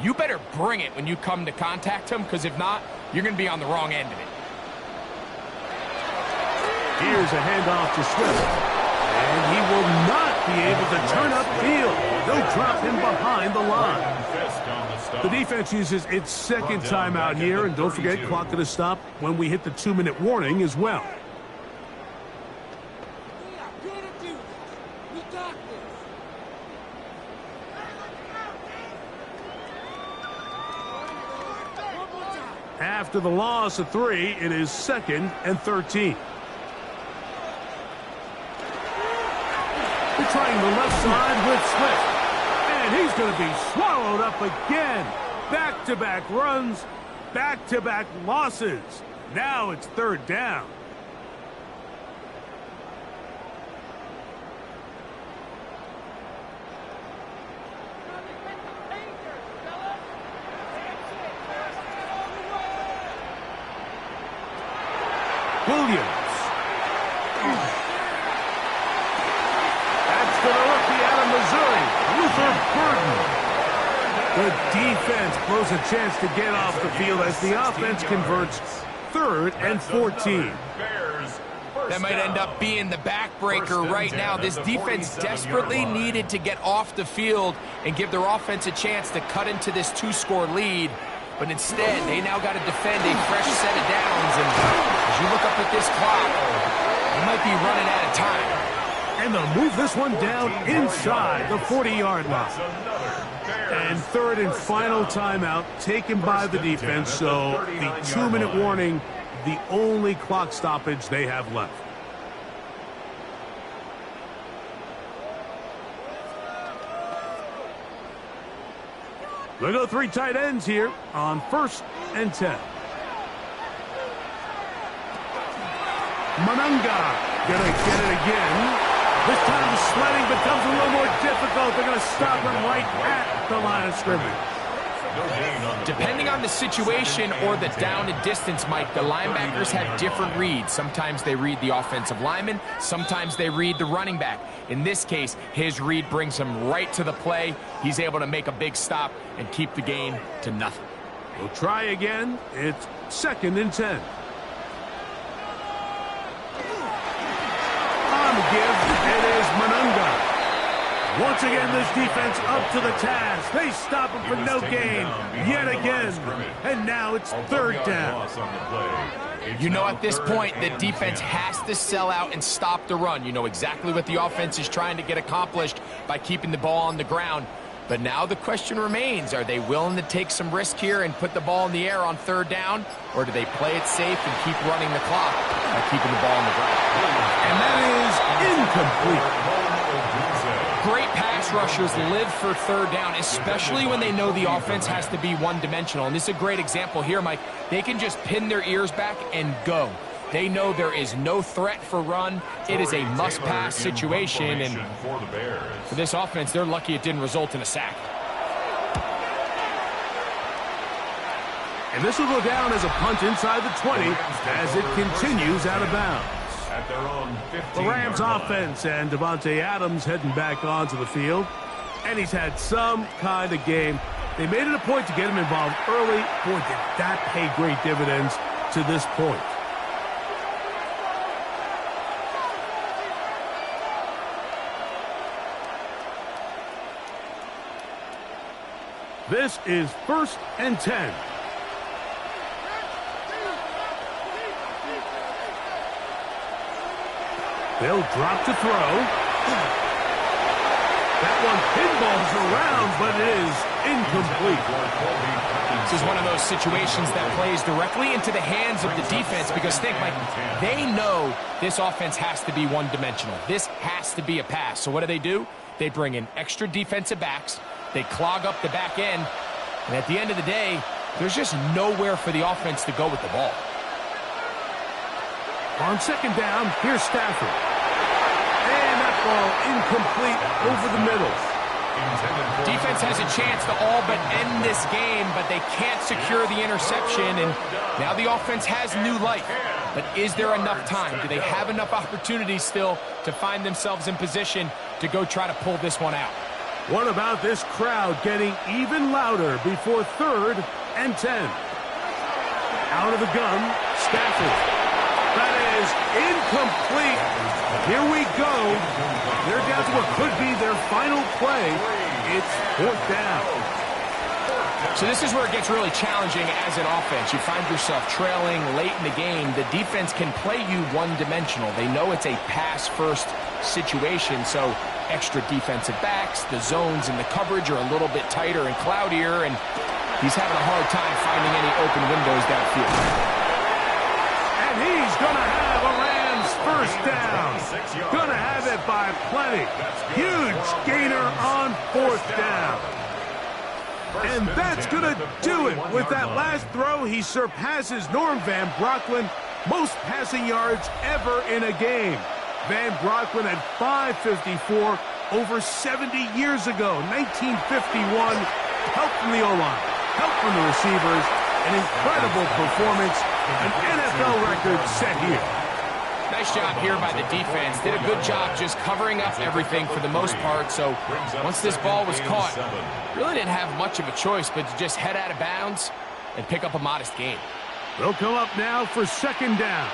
you better bring it when you come to contact him, because if not, you're going to be on the wrong end of it. Here's a handoff to Swift. And he will not be able to turn upfield. They'll drop him behind the line. The defense uses its second timeout here, and don't forget, clock going to stop when we hit the 2-minute warning as well. After the loss of 3, it is 2nd and 13. They're trying the left side with Swift. And he's going to be swallowed up again. Back-to-back runs, back-to-back losses. Now it's 3rd down. Williams. That's for the rookie out of Missouri, Luther Burden. The defense blows a chance to get off the field as the offense converts 3rd and 14. That might end up being the backbreaker right now. This defense desperately needed to get off the field and give their offense a chance to cut into this 2-score lead. But instead, they now got to defend a fresh set of downs. And as you look up at this clock, they might be running out of time. And they'll move this one down inside the 40-yard line. And 3rd and final timeout taken by the defense. So the 2-minute warning, the only clock stoppage they have left. They'll go 3 tight ends here on 1st and 10. Monunga gonna get it again. This time the sledding becomes a little more difficult. They're gonna stop him right at the line of scrimmage. Depending on the situation or the down and distance, Mike, the linebackers have different reads. Sometimes they read the offensive lineman. Sometimes they read the running back. In this case, his read brings him right to the play. He's able to make a big stop and keep the game to nothing. We'll try again. It's 2nd and 10. On the give, it is Monunga. Once again, this defense up to the task. They stop him for no gain yet again. And now it's 3rd down. You know, at this point, the defense has to sell out and stop the run. You know exactly what the offense is trying to get accomplished by keeping the ball on the ground. But now the question remains, are they willing to take some risk here and put the ball in the air on 3rd down? Or do they play it safe and keep running the clock by keeping the ball on the ground? And that is incomplete. Great pass rushers live for 3rd down, especially when they know the offense has to be one-dimensional. And this is a great example here, Mike. They can just pin their ears back and go. They know there is no threat for run. It is a must-pass situation. And for this offense, they're lucky it didn't result in a sack. And this will go down as a punt inside the 20 as it continues out of bounds. At their own 15 The Rams offense and Davante Adams heading back onto the field. And he's had some kind of game. They made it a point to get him involved early. Boy, did that pay great dividends to this point. This is 1st and 10. They'll drop to throw. That one pinballs around, but it is incomplete. This is one of those situations that plays directly into the hands of the defense because think, Mike, they know this offense has to be one-dimensional. This has to be a pass. So what do? They bring in extra defensive backs. They clog up the back end. And at the end of the day, there's just nowhere for the offense to go with the ball. On 2nd down, here's Stafford. And that ball incomplete over the middle. Defense has a chance to all but end this game, but they can't secure the interception, and now the offense has new life. But is there enough time? Do they have enough opportunities still to find themselves in position to go try to pull this one out? What about this crowd getting even louder before 3rd and 10? Out of the gun, Stafford. That is incomplete. Here we go. They're down to what could be their final play. It's 4th down. So this is where it gets really challenging as an offense. You find yourself trailing late in the game. The defense can play you one-dimensional. They know it's a pass-first situation, so extra defensive backs, the zones and the coverage are a little bit tighter and cloudier, and he's having a hard time finding any open windows downfield. And he's going to have a Rams 1st down. Going to have it by plenty. Huge gainer on 4th down. And that's going to do it. With that last throw, he surpasses Norm Van Brocklin. Most passing yards ever in a game. Van Brocklin had 554 over 70 years ago, 1951. Help from the O-line, help from the receivers, an incredible performance, an NFL record set here. Nice job here by the defense. Did a good job just covering up everything for the most part. So once this ball was caught, really didn't have much of a choice but to just head out of bounds and pick up a modest gain. They'll come up now for 2nd down.